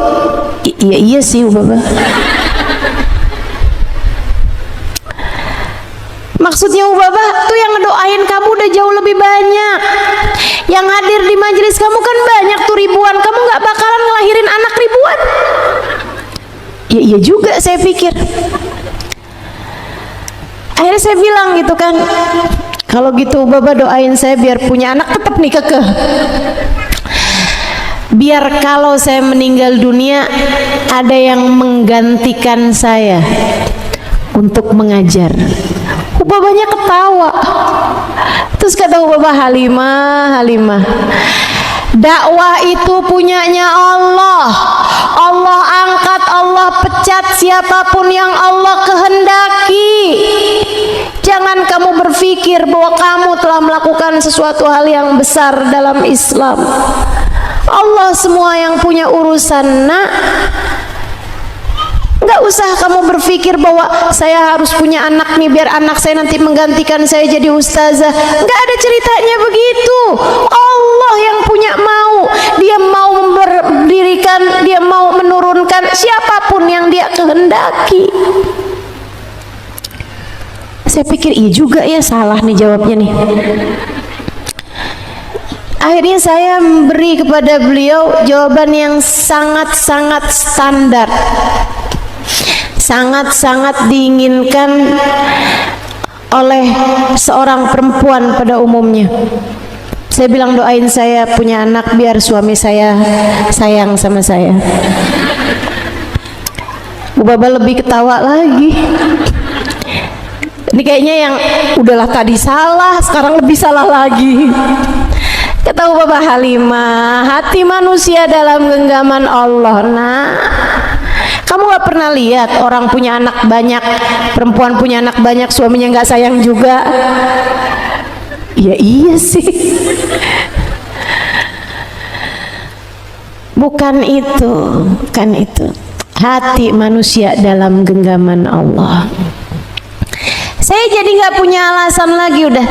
Iya sih Bapak. Maksudnya Ubaba tuh yang ngedoain kamu udah jauh lebih banyak. Yang hadir di majelis kamu kan banyak tuh ribuan. Kamu nggak bakalan ngelahirin anak ribuan. Ya iya juga saya pikir. Akhirnya saya bilang gitu kan, kalau gitu Ubaba doain saya biar punya anak tetap nih kekeh. Biar kalau saya meninggal dunia ada yang menggantikan saya untuk mengajar. Ubabanya ketawa. Terus kata Ubaba, Halimah, dakwah itu punyanya Allah. Allah angkat, Allah pecat siapapun yang Allah kehendaki. Jangan kamu berpikir bahwa kamu telah melakukan sesuatu hal yang besar dalam Islam. Allah semua yang punya urusan, nak. Nggak usah kamu berpikir bahwa saya harus punya anak nih biar anak saya nanti menggantikan saya jadi ustazah. Nggak ada ceritanya begitu. Allah yang punya mau. Dia mau memberikan, dia mau menurunkan siapapun yang dia kehendaki. Saya pikir iya juga ya, salah nih jawabnya nih. Akhirnya saya memberi kepada beliau jawaban yang sangat-sangat standar, sangat-sangat diinginkan oleh seorang perempuan pada umumnya. Saya bilang, doain saya punya anak biar suami saya sayang sama saya. Ubaba lebih ketawa lagi. Ini kayaknya yang udahlah tadi salah, sekarang lebih salah lagi. Kata Bapak Halimah, hati manusia dalam genggaman Allah. Nah, kamu gak pernah lihat orang punya anak banyak, perempuan punya anak banyak, suaminya gak sayang juga? Ya iya sih. Bukan itu, bukan itu. Hati manusia dalam genggaman Allah. Saya jadi gak punya alasan lagi udah.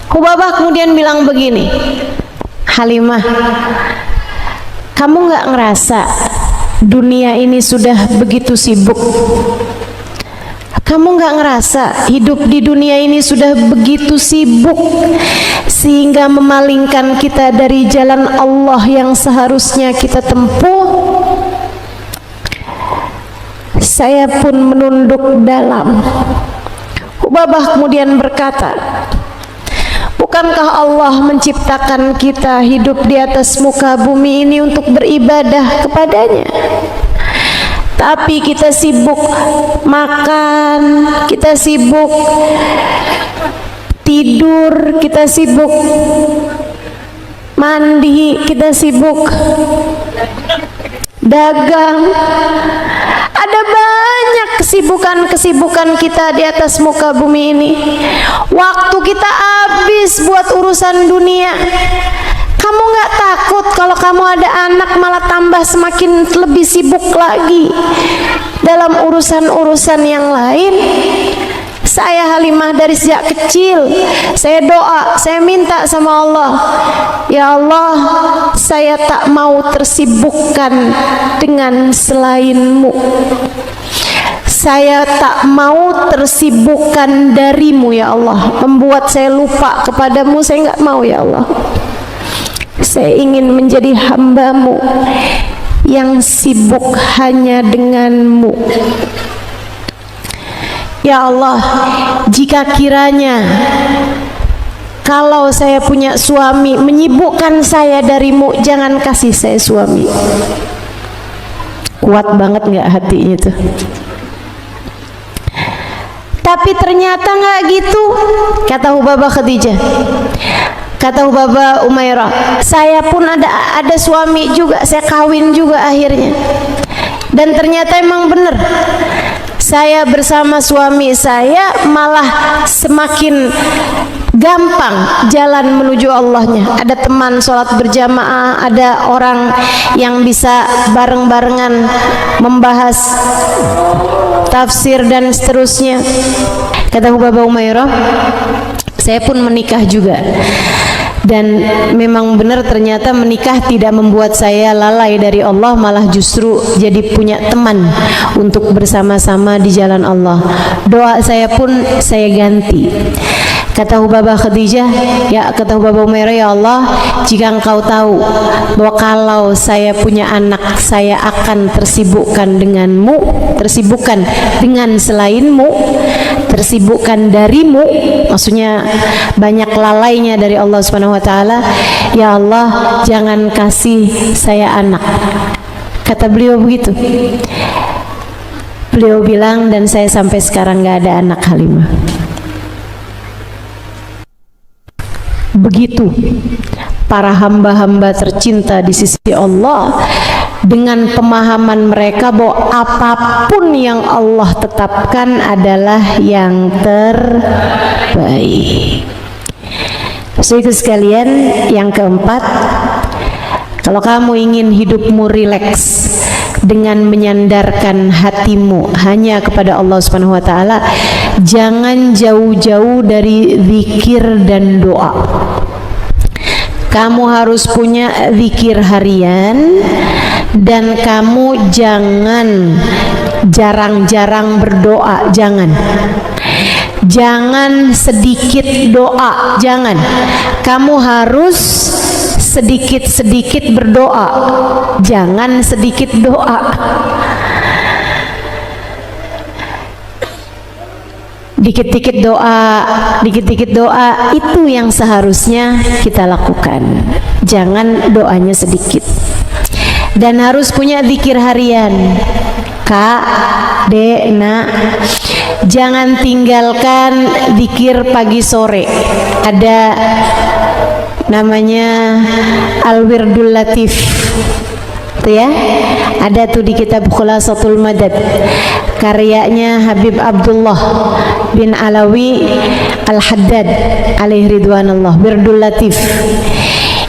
Hubabah kemudian bilang begini, Halimah, kamu gak ngerasa dunia ini sudah begitu sibuk? Kamu gak ngerasa hidup di dunia ini sudah begitu sibuk sehingga memalingkan kita dari jalan Allah yang seharusnya kita tempuh? Saya pun menunduk dalam. Hubabah kemudian berkata, bukankah Allah menciptakan kita hidup di atas muka bumi ini untuk beribadah kepadanya? Tapi kita sibuk makan, kita sibuk tidur, kita sibuk mandi, kita sibuk dagang. Ada banyak kesibukan-kesibukan kita di atas muka bumi ini. Waktu kita habis buat urusan dunia. Kamu gak takut kalau kamu ada anak malah tambah semakin lebih sibuk lagi dalam urusan-urusan yang lain? Saya Halimah dari sejak kecil saya doa, saya minta sama Allah, ya Allah, saya tak mau tersibukkan dengan selainmu. Saya tak mau tersibukkan darimu ya Allah, membuat saya lupa kepadamu, saya nggak mau ya Allah. Saya ingin menjadi hambamu yang sibuk hanya denganmu. Ya Allah, jika kiranya kalau saya punya suami menyibukkan saya darimu, jangan kasih saya suami. Kuat banget nggak hatinya tuh? Tapi ternyata nggak gitu, kata Hubabah Khadijah. Kata Hubabah Umairah, saya pun ada suami juga, saya kawin juga akhirnya. Dan ternyata emang benar, saya bersama suami saya malah semakin gampang jalan menuju Allahnya. Ada teman sholat berjamaah, ada orang yang bisa bareng-barengan membahas tafsir dan seterusnya. Kata Hubabah Umairah, saya pun menikah juga. Dan memang benar, ternyata menikah tidak membuat saya lalai dari Allah, malah justru jadi punya teman untuk bersama-sama di jalan Allah. Doa saya pun saya ganti. Kata Hubabah Khadijah, ya, kata Hubabah Umairah, ya Allah, jika engkau tahu bahwa kalau saya punya anak, saya akan tersibukkan denganmu, tersibukkan dengan selainmu, tersibukkan darimu, maksudnya banyak lalainya dari Allah Subhanahu wa taala. Ya Allah, jangan kasih saya anak. Kata beliau begitu. Beliau bilang, dan saya sampai sekarang gak ada anak, Halimah. Begitu para hamba-hamba tercinta di sisi Allah, dengan pemahaman mereka bahwa apapun yang Allah tetapkan adalah yang terbaik. Saudara sekalian, yang keempat, kalau kamu ingin hidupmu rileks dengan menyandarkan hatimu hanya kepada Allah Subhanahu wa taala, jangan jauh-jauh dari zikir dan doa. Kamu harus punya zikir harian, dan kamu jangan jarang-jarang berdoa, jangan sedikit doa, jangan. Kamu harus sedikit-sedikit berdoa, jangan sedikit doa. Dikit-dikit doa itu yang seharusnya kita lakukan, jangan doanya sedikit. Dan harus punya zikir harian. Kak, Dek, nak, jangan tinggalkan zikir pagi sore. Ada namanya Al-Wirdul Latif. Tuh ya, ada tuh di kitab Khulasatul Madad, karyanya Habib Abdullah bin Alawi Al-Haddad alaihi ridwanullah. Wirdul Latif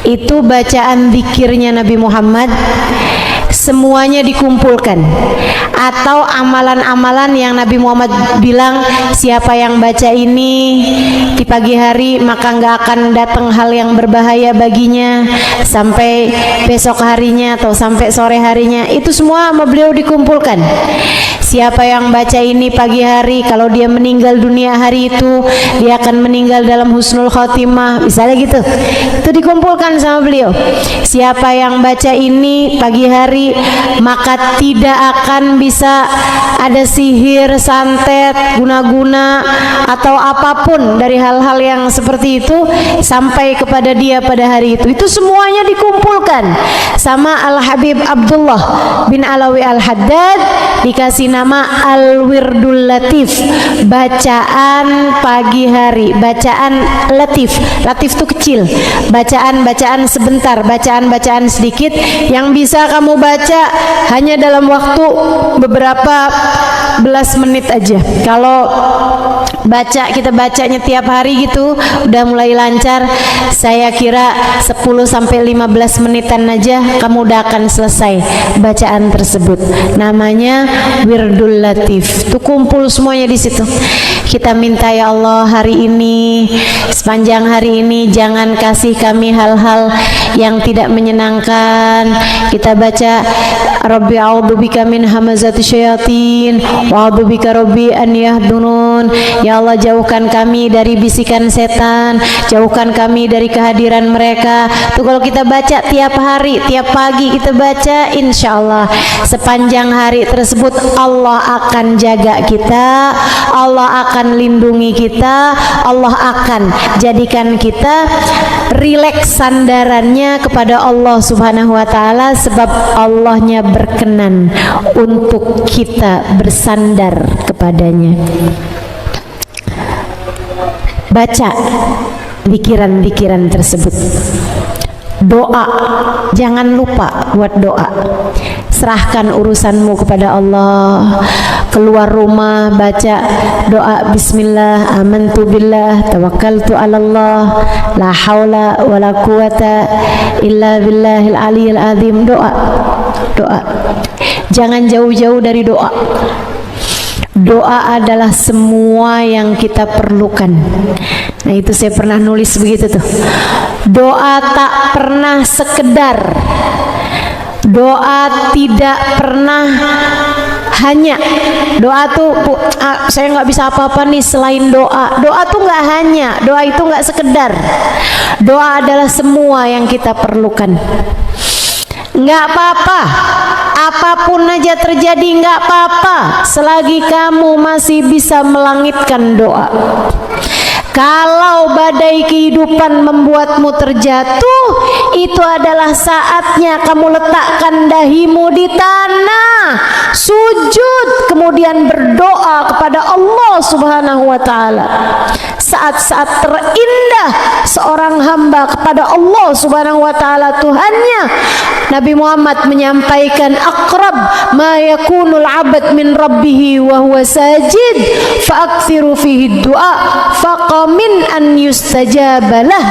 itu bacaan zikirnya Nabi Muhammad, semuanya dikumpulkan, atau amalan-amalan yang Nabi Muhammad bilang siapa yang baca ini di pagi hari maka nggak akan datang hal yang berbahaya baginya sampai besok harinya atau sampai sore harinya. Itu semua sama beliau dikumpulkan. Siapa yang baca ini pagi hari, kalau dia meninggal dunia hari itu dia akan meninggal dalam husnul khotimah, misalnya gitu. Itu dikumpulkan sama beliau. Siapa yang baca ini pagi hari maka tidak akan bisa ada sihir, santet, guna-guna atau apapun dari hal-hal yang seperti itu sampai kepada dia pada hari itu. Itu semuanya dikumpulkan sama Al-Habib Abdullah bin Alawi Al-Haddad, dikasih nama Al-Wirdul Latif, bacaan pagi hari, bacaan latif. Latif itu kecil, bacaan-bacaan sebentar, bacaan-bacaan sedikit yang bisa kamu baca hanya dalam waktu beberapa belas menit aja. Kalau kita bacanya tiap hari gitu udah mulai lancar, saya kira 10 sampai 15 menitan aja kamu udah akan selesai bacaan tersebut. Namanya Wirdul Latif. Tuh kumpul semuanya di situ. Kita minta ya Allah hari ini, sepanjang hari ini jangan kasih kami hal-hal yang tidak menyenangkan. Kita baca Rabbi a'udzubika min hamazati syayatin wa a'udzubika Rabbi an yahdunun. Ya Allah, jauhkan kami dari bisikan setan, jauhkan kami dari kehadiran mereka. Tuh kalau kita baca tiap hari, tiap pagi kita baca, insya Allah sepanjang hari tersebut Allah akan jaga kita, Allah akan lindungi kita, Allah akan jadikan kita rileks sandarannya kepada Allah Subhanahu wa Ta'ala, sebab Allahnya berkenan untuk kita bersandar kepadanya. Baca zikiran-zikiran tersebut. Doa, jangan lupa buat doa. Serahkan urusanmu kepada Allah. Keluar rumah baca doa Bismillah, amantu billah, tawakkaltu ala Allah, la haula wala quwata illa billahil aliyil azim. Doa, doa. Jangan jauh-jauh dari doa. Doa adalah semua yang kita perlukan. Nah, itu saya pernah nulis begitu tuh. Doa tak pernah sekedar. Doa tidak pernah hanya. Doa tuh saya nggak bisa apa-apa nih selain doa. Doa tuh nggak hanya. Doa itu nggak sekedar. Doa adalah semua yang kita perlukan. Nggak apa-apa, apapun aja terjadi nggak apa-apa selagi kamu masih bisa melangitkan doa. Kalau badai kehidupan membuatmu terjatuh, itu adalah saatnya kamu letakkan dahimu di tanah, sujud, kemudian berdoa kepada Allah Subhanahu wa Ta'ala. Saat-saat terindah seorang hamba kepada Allah Subhanahu wa Ta'ala Tuhannya, Nabi Muhammad menyampaikan, aqrab ma yakunul abad min rabbih wa huwa sajid fa'akthiru fihi du'a faqamin an yustajabalah.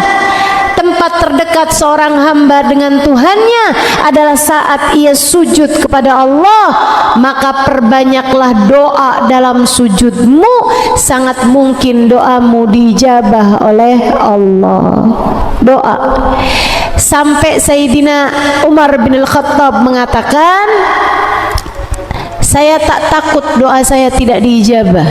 Tempat terdekat seorang hamba dengan Tuhannya adalah saat ia sujud kepada Allah, maka perbanyaklah doa dalam sujudmu, sangat mungkin doamu dijabah oleh Allah. Doa. Sampai Sayyidina Umar bin Al-Khattab mengatakan, saya tak takut doa saya tidak diijabah.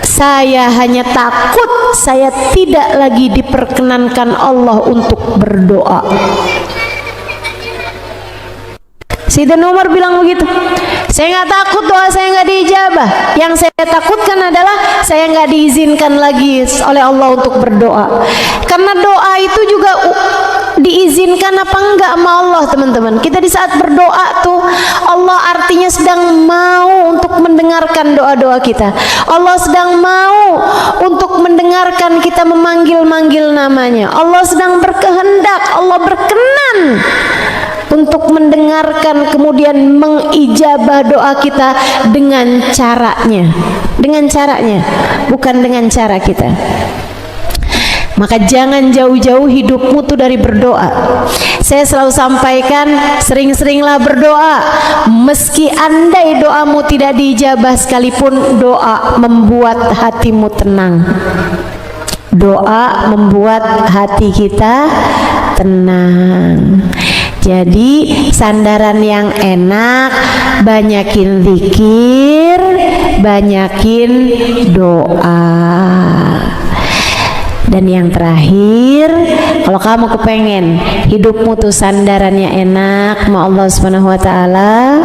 Saya hanya takut saya tidak lagi diperkenankan Allah untuk berdoa. Sayyidina Umar bilang begitu. Saya nggak takut doa saya nggak diijabah. Yang saya takutkan adalah saya nggak diizinkan lagi oleh Allah untuk berdoa. Karena doa itu juga diizinkan apa enggak sama Allah, teman-teman. Kita di saat berdoa tuh Allah artinya sedang mau untuk mendengar mendengarkan doa-doa kita. Allah sedang mau untuk mendengarkan kita memanggil-manggil namanya. Allah sedang berkehendak, Allah berkenan untuk mendengarkan kemudian mengijabah doa kita dengan caranya. Dengan caranya, bukan dengan cara kita. Maka jangan jauh-jauh hidupmu tuh dari berdoa. Saya selalu sampaikan, sering-seringlah berdoa. Meski andai doamu tidak diijabah sekalipun, doa membuat hatimu tenang. Doa membuat hati kita tenang. Jadi sandaran yang enak, banyakin zikir, banyakin doa. Dan yang terakhir, kalau kamu kepengen hidupmu tuh sandarannya enak sama Allah Subhanahu wa taala,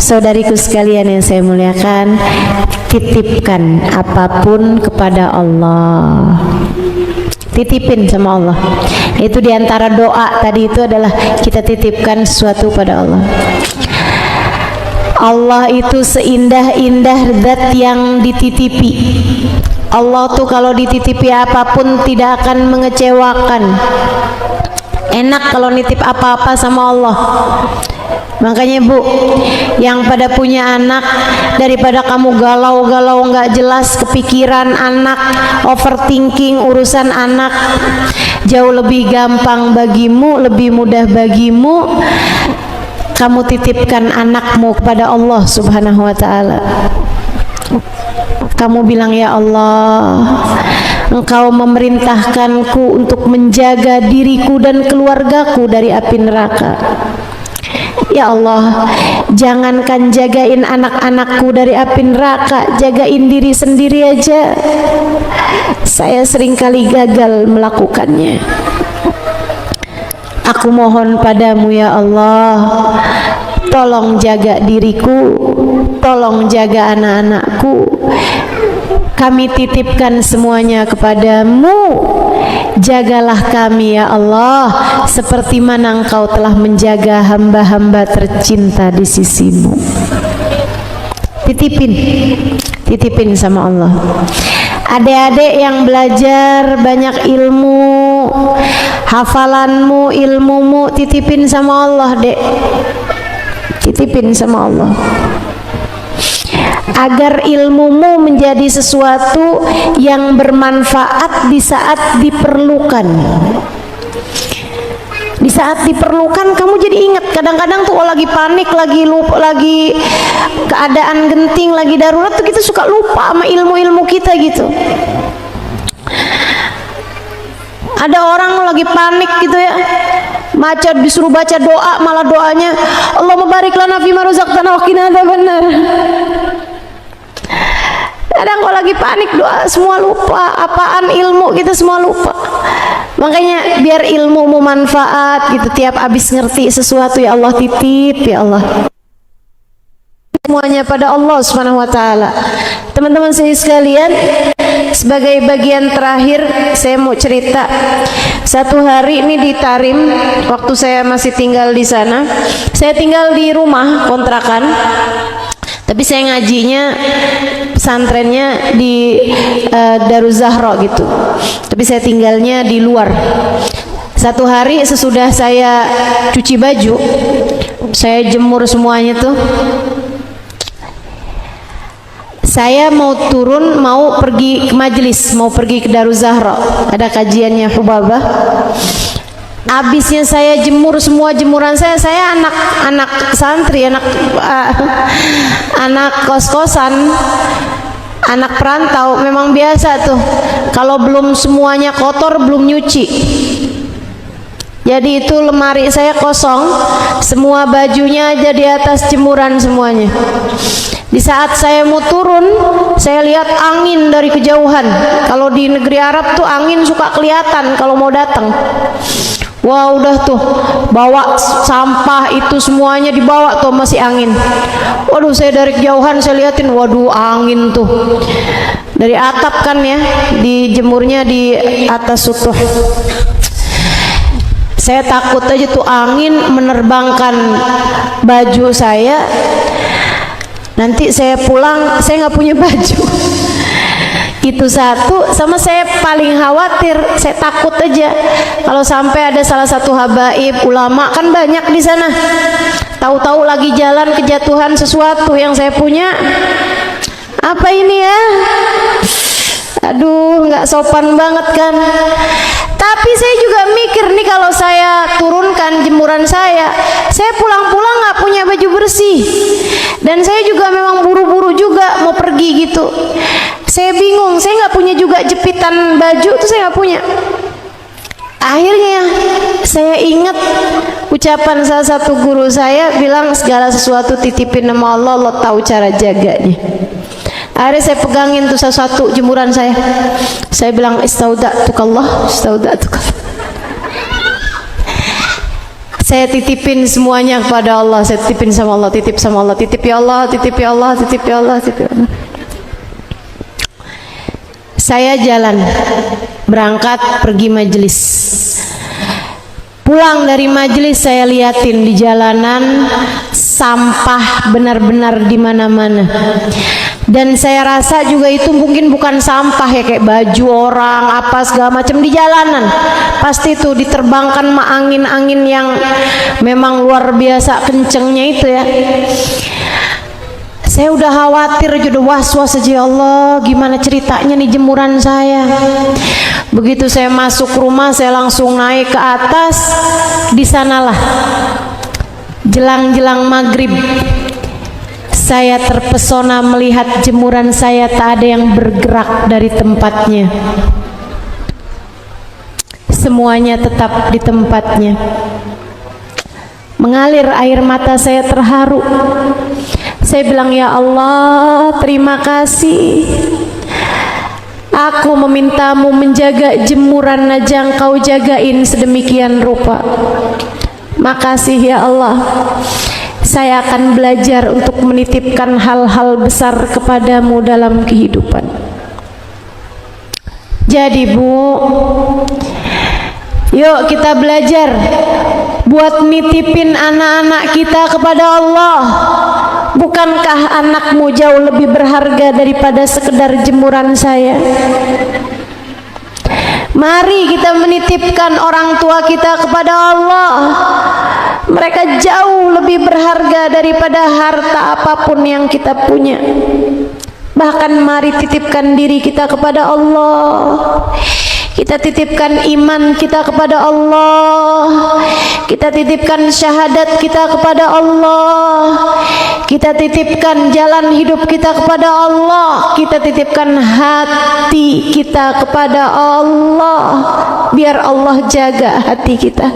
saudariku sekalian yang saya muliakan, titipkan apapun kepada Allah. Titipin sama Allah. Itu diantara doa tadi itu adalah kita titipkan sesuatu pada Allah. Allah itu seindah-indah zat yang dititipi. Allah tuh kalau dititipi apapun tidak akan mengecewakan. Enak kalau nitip apa-apa sama Allah. Makanya Bu, yang pada punya anak, daripada kamu galau-galau nggak jelas kepikiran anak, overthinking urusan anak, jauh lebih gampang bagimu, lebih mudah bagimu kamu titipkan anakmu kepada Allah Subhanahu wa taala. Kamu bilang, ya Allah, Engkau memerintahkanku untuk menjaga diriku dan keluargaku dari api neraka. Ya Allah, jangankan jagain anak-anakku dari api neraka, jagain diri sendiri aja saya seringkali gagal melakukannya. Aku mohon padamu ya Allah, tolong jaga diriku, tolong jaga anak-anakku. Kami titipkan semuanya kepadamu. Jagalah kami ya Allah, seperti mana Engkau telah menjaga hamba-hamba tercinta di sisimu. Titipin, titipin sama Allah. Adik-adik yang belajar banyak ilmu, hafalanmu, ilmumu, titipin sama Allah, dek. Titipin sama Allah. Agar ilmumu menjadi sesuatu yang bermanfaat di saat diperlukan. Di saat diperlukan kamu jadi ingat. Kadang-kadang tuh lagi panik, lagi lupa, lagi keadaan genting, lagi darurat tuh kita suka lupa sama ilmu-ilmu kita gitu. Ada orang lagi panik gitu ya, disuruh baca doa, malah doanya Allahumma barik lana fima razaqtana wa qina adzabannar. Kadang kalau lagi panik doa semua lupa, apaan ilmu kita semua lupa. Makanya biar ilmumu manfaat gitu, tiap abis ngerti sesuatu ya Allah titip ya Allah. Semuanya pada Allah Subhanahu wa taala. Teman-teman saya sekalian, sebagai bagian terakhir saya mau cerita. Satu hari ini di Tarim, waktu saya masih tinggal di sana, saya tinggal di rumah kontrakan. Tapi saya ngajinya pesantrennya di Daruz Zahra gitu. Tapi saya tinggalnya di luar. Satu hari sesudah saya cuci baju, saya jemur semuanya tuh. Saya mau turun, mau pergi ke majelis, mau pergi ke Daruz Zahra. Ada kajiannya Hubabah. Abisnya saya jemur semua jemuran saya anak santri, anak kos-kosan, anak perantau, memang biasa tuh kalau belum semuanya kotor belum nyuci. Jadi itu lemari saya kosong, semua bajunya ada di atas jemuran semuanya. Di saat saya mau turun, saya lihat angin dari kejauhan. Kalau di negeri Arab tuh angin suka kelihatan kalau mau datang. Wah udah tuh bawa sampah itu semuanya dibawa tuh masih angin. Waduh saya dari kejauhan saya liatin, waduh angin tuh dari atap kan ya, dijemurnya di atas sutuh. Saya takut aja tuh angin menerbangkan baju saya. nanti saya pulang saya nggak punya baju. Itu satu, sama saya paling khawatir, saya takut aja kalau sampai ada salah satu habaib ulama, kan banyak di sana, tahu-tahu lagi jalan kejatuhan sesuatu yang saya punya. Apa ini ya? Aduh, nggak sopan banget kan. Tapi saya juga mikir nih, kalau saya turunkan jemuran saya pulang-pulang nggak punya baju bersih, dan saya juga memang buru-buru juga mau pergi gitu. Saya bingung, saya nggak punya juga jepitan baju tuh, saya nggak punya. Akhirnya saya ingat ucapan salah satu guru saya, bilang segala sesuatu titipin nama Allah, Allah tahu cara jaganya. Akhirnya saya pegangin tuh satu jemuran saya bilang istauda'tukallah, istauda'tukallah. Saya titipin semuanya kepada Allah, saya titipin sama Allah, titip sama Allah, titip ya Allah, titip ya Allah, titip ya Allah, titip ya Allah. Saya jalan berangkat pergi majelis. Pulang dari majelis saya liatin di jalanan sampah benar-benar di mana-mana. Dan saya rasa juga itu mungkin bukan sampah ya, kayak baju orang apa segala macam di jalanan. Pasti itu diterbangkan sama angin-angin yang memang luar biasa kencengnya itu ya. Saya udah khawatir, udah was-was aja, ya Allah gimana ceritanya nih jemuran saya. Begitu saya masuk rumah, saya langsung naik ke atas. Di sanalah jelang-jelang maghrib saya terpesona melihat jemuran saya tak ada yang bergerak dari tempatnya. Semuanya tetap di tempatnya. Mengalir air mata saya terharu. Saya bilang, ya Allah, terima kasih. Aku memintamu menjaga jemuran aja engkau jagain sedemikian rupa. Makasih ya Allah. Saya akan belajar untuk menitipkan hal-hal besar kepadamu dalam kehidupan. Jadi Bu, yuk kita belajar buat nitipin anak-anak kita kepada Allah. Bukankah anakmu jauh lebih berharga daripada sekedar jemuran saya? Mari kita menitipkan orang tua kita kepada Allah. Mereka jauh lebih berharga daripada harta apapun yang kita punya. Bahkan mari titipkan diri kita kepada Allah. Kita titipkan iman kita kepada Allah. Kita titipkan syahadat kita kepada Allah. Kita titipkan jalan hidup kita kepada Allah. Kita titipkan hati kita kepada Allah. Biar Allah jaga hati kita.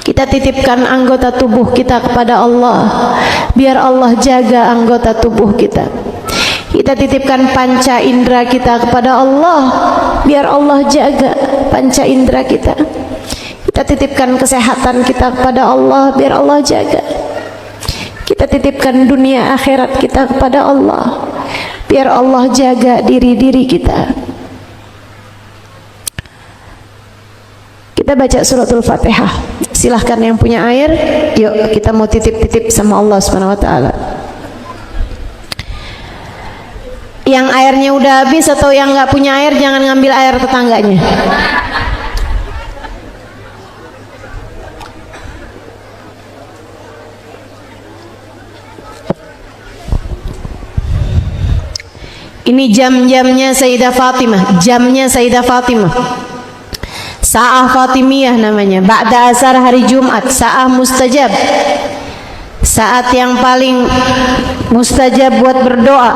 Kita titipkan anggota tubuh kita kepada Allah. Biar Allah jaga anggota tubuh kita. Kita titipkan panca indera kita kepada Allah, biar Allah jaga panca indera kita. Kita titipkan kesehatan kita kepada Allah, biar Allah jaga. Kita titipkan dunia akhirat kita kepada Allah, biar Allah jaga diri-diri kita. Kita baca suratul Fatihah. Silahkan yang punya air, yuk kita mau titip-titip sama Allah Subhanahu wa taala. Yang airnya udah habis atau yang nggak punya air jangan ngambil air tetangganya. Ini jam-jamnya Sayyidah Fatimah, jamnya Sayyidah Fatimah. Sa'ah Fatimiyah namanya. Ba'da asar hari Jumat, sa'ah mustajab. Saat yang paling mustajab buat berdoa.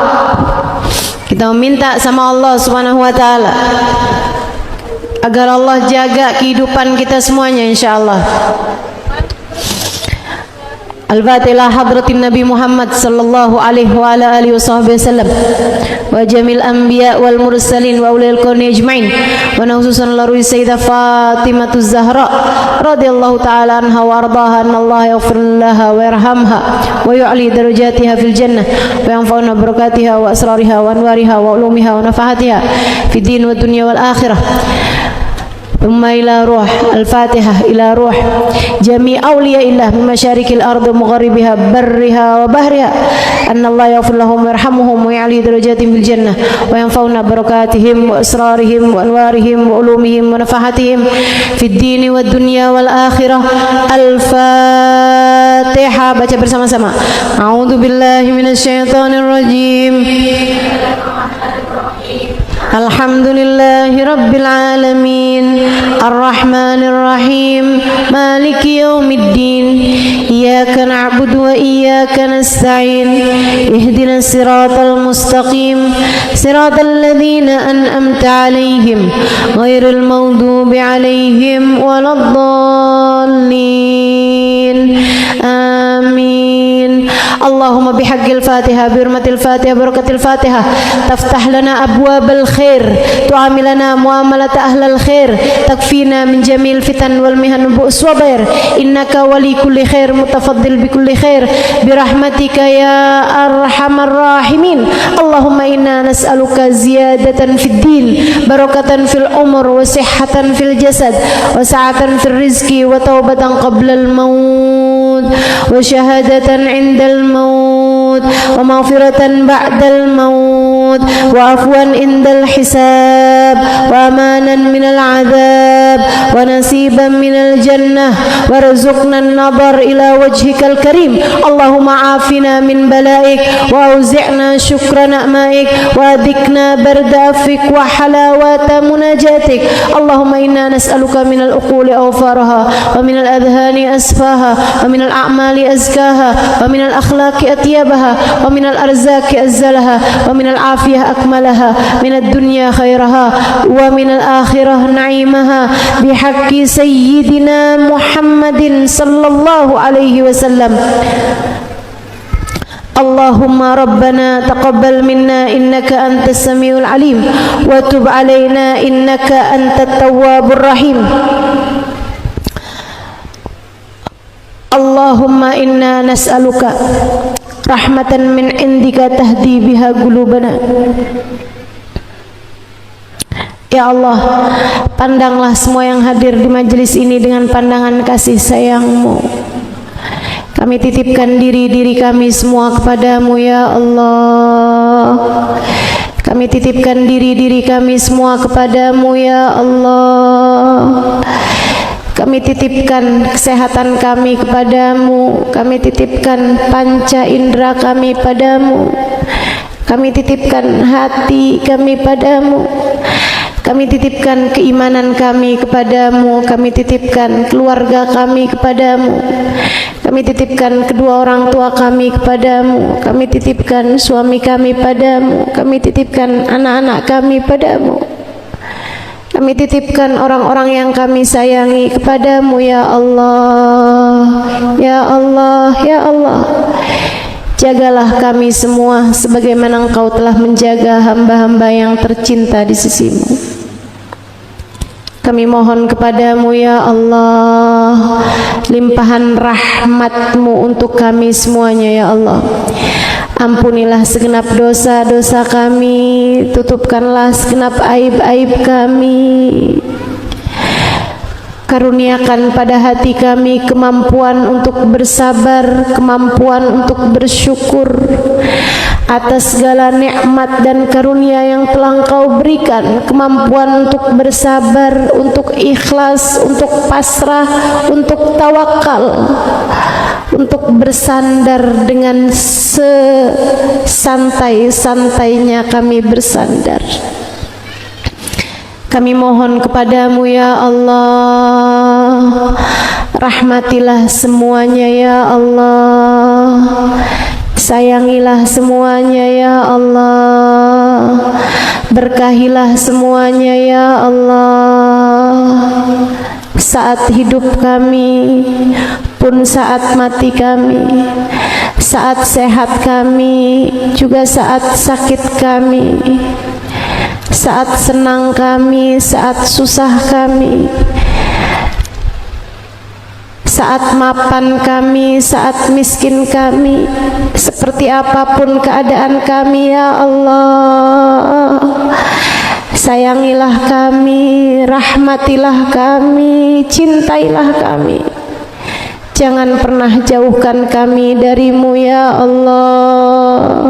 Kita meminta sama Allah Subhanahu wa taala agar Allah jaga kehidupan kita semuanya insyaallah. Al-Fatihah hadratin Nabi Muhammad sallallahu alaihi wa ala alihi wasallam wa jamil anbiya wal mursalin wa ulil kauni ajmain wa khususan la ruhi sayyidah Fatimahuz Zahra radhiyallahu ta'ala anha wa ardaha Allah yaghfir laha wa yarhamha wa yu'li darajatiha fil jannah wa yanfa'una barakatiha wa asrariha wa anwariha wa ulumiha wa nafahatiha fid din wa dunya wal akhirah. ثم إلى روح الفاتحة إلى روح جميع أولياء الله من مشارق الأرض ومغاربها برها وبحرها أن الله يغفر لهم ويرحمهم ويعلي درجاتهم في الجنة وينفعنا بركاتهم وأسرارهم وأنوارهم وعلومهم ونفحاتهم في الدين والدنيا والآخرة. Al-Fatihah. Baca bersama-sama. A'udzu billahi minasyaitonir rajim. Alhamdulillahi rabbil alamin arrahmanir rahim maliki yaumiddin iyyaka na'budu wa iyyaka nasta'in ihdinas siratal mustaqim siratal ladzina an'amta 'alaihim ghairil maghdubi 'alaihim waladdallin. Amin. Allahumma bihaqqil Fatihah bi hurmatil Fatihah barakatil Fatihah taftah lana abwabal khair tu'amilana muamalat ahlal khair takfina min jamil fitan wal mihan bu'us wabair innaka wali kulli khair mutafaddil bi kulli khair bi rahmatika ya arhamar rahimin. Allahumma inna nas'aluka ziyadatan fid din barakatan fil umur wa sihhatan fil jasad wa sa'atan fil rizqi wa taubatan qabla al maut wa syahadatan 'indal maut wa maghfiratan ba'dal maut wa afwan indal hisab wa amanan minal adab wa nasiban minal jannah warzuqna an-nadhar ila wajhikal karim. Allahumma afina min balaik wa auzi'na syukra ni'maik wa adikna barda afik wa halawata munajatik. Allahumma inna nas'aluka minal uquli awfaraha wa minal adhani asfaha wa minal a'mali azkaha wa minal akhlaqi atyabaha wa minal arzaki azzalaha wa minal afiyah akmalaha minad dunya khairaha wa minal akhirah na'imaha bihaqqi sayyidina Muhammadin sallallahu alaihi wasallam. Allahumma rabbana taqabbal minna innaka antas samiul alim wa tub alaina innaka antat tawwabur rahim. Allahumma inna nas'aluka rahmatan min indika tahdi biha qulubana. Ya Allah, pandanglah semua yang hadir di majelis ini dengan pandangan kasih sayang-Mu. Kami titipkan diri kami semua kepadamu ya Allah. Kami titipkan diri kami semua kepadamu ya Allah. Kami titipkan kesehatan kami kepadamu. Kami titipkan panca indera kami padamu. Kami titipkan hati kami padamu. Kami titipkan keimanan kami kepadamu. Kami titipkan keluarga kami kepadamu. Kami titipkan kedua orang tua kami kepadamu. Kami titipkan suami kami padamu. Kami titipkan anak-anak kami padamu. Kami titipkan orang-orang yang kami sayangi kepadamu ya Allah. Ya Allah, ya Allah. Jagalah kami semua sebagaimana Engkau telah menjaga hamba-hamba yang tercinta di sisi-Mu. Kami mohon kepadamu ya Allah, limpahan rahmat-Mu untuk kami semuanya ya Allah. Ampunilah segenap dosa-dosa kami, tutupkanlah segenap aib-aib kami. Karuniakan pada hati kami kemampuan untuk bersabar, kemampuan untuk bersyukur atas segala nikmat dan karunia yang telah Engkau berikan, kemampuan untuk bersabar, untuk ikhlas, untuk pasrah, untuk tawakal, untuk bersandar dengan sesantai-santainya kami bersandar. Kami mohon kepadamu ya Allah, rahmatilah semuanya ya Allah, sayangilah semuanya ya Allah, berkahilah semuanya ya Allah, saat hidup kami pun saat mati kami, saat sehat kami juga saat sakit kami, saat senang kami, saat susah kami, saat mapan kami, saat miskin kami, seperti apapun keadaan kami ya Allah, Sayangilah kami, rahmatilah kami, cintailah kami. Jangan pernah jauhkan kami darimu ya Allah.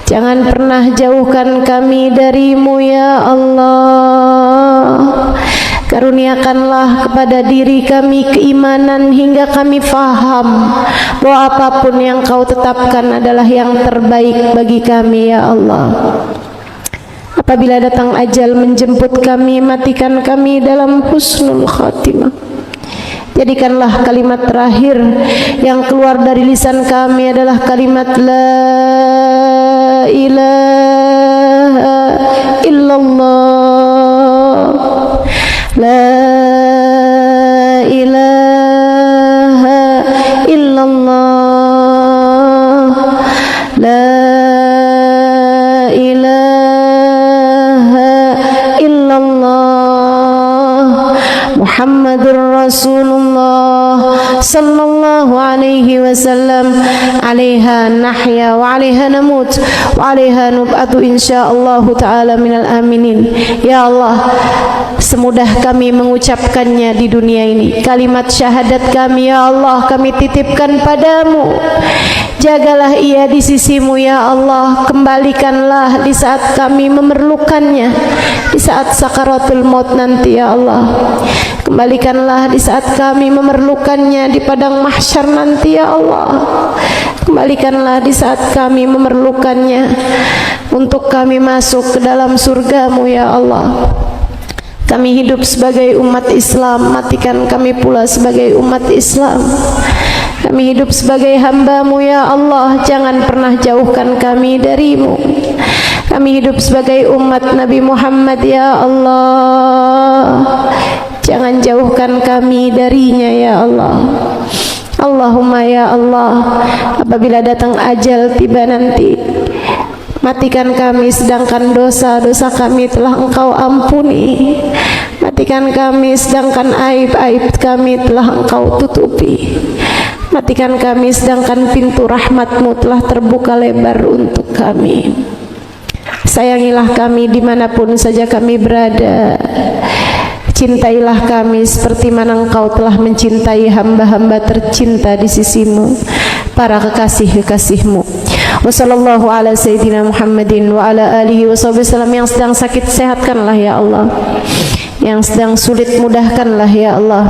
Jangan pernah jauhkan kami darimu ya Allah. Karuniakanlah kepada diri kami keimanan hingga kami faham bahwa apapun yang Kau tetapkan adalah yang terbaik bagi kami ya Allah. Apabila datang ajal menjemput kami, matikan kami dalam husnul khatimah. Jadikanlah kalimat terakhir yang keluar dari lisan kami adalah kalimat La ilaha illallah, La ilaha illallah, La ilaha illallah, Muhammadur Rasulullah sallallahu alaihi wasallam. Alaiha nahya wa alaiha namut wa alaiha nub'atu insyaallah ta'ala minal aminin. Ya Allah, semudah kami mengucapkannya di dunia ini, kalimat syahadat kami ya Allah kami titipkan padamu. Jagalah ia di sisimu ya Allah. Kembalikanlah di saat kami memerlukannya, di saat sakaratul maut nanti ya Allah. Kembalikanlah di saat kami memerlukannya di padang mahsyar nanti ya Allah. Kembalikanlah di saat kami memerlukannya untuk kami masuk ke dalam surgamu ya Allah. Kami hidup sebagai umat Islam, matikan kami pula sebagai umat Islam. Kami hidup sebagai hamba-Mu ya Allah, jangan pernah jauhkan kami dari-Mu. Kami hidup sebagai umat Nabi Muhammad ya Allah, jangan jauhkan kami darinya ya Allah. Allahumma ya Allah, apabila datang ajal tiba nanti, matikan kami sedangkan dosa-dosa kami telah Engkau ampuni. Matikan kami sedangkan aib-aib kami telah Engkau tutupi. Matikan kami sedangkan pintu rahmat-Mu telah terbuka lebar untuk kami. Sayangilah kami dimanapun saja kami berada. Cintailah kami seperti mana Engkau telah mencintai hamba-hamba tercinta di sisi-Mu, para kekasih-kekasih-Mu. Wassallallahu ala sayyidina Muhammadin wa ala alihi wasallam. Yang sedang sakit sehatkanlah ya Allah, yang sedang sulit mudahkanlah ya Allah.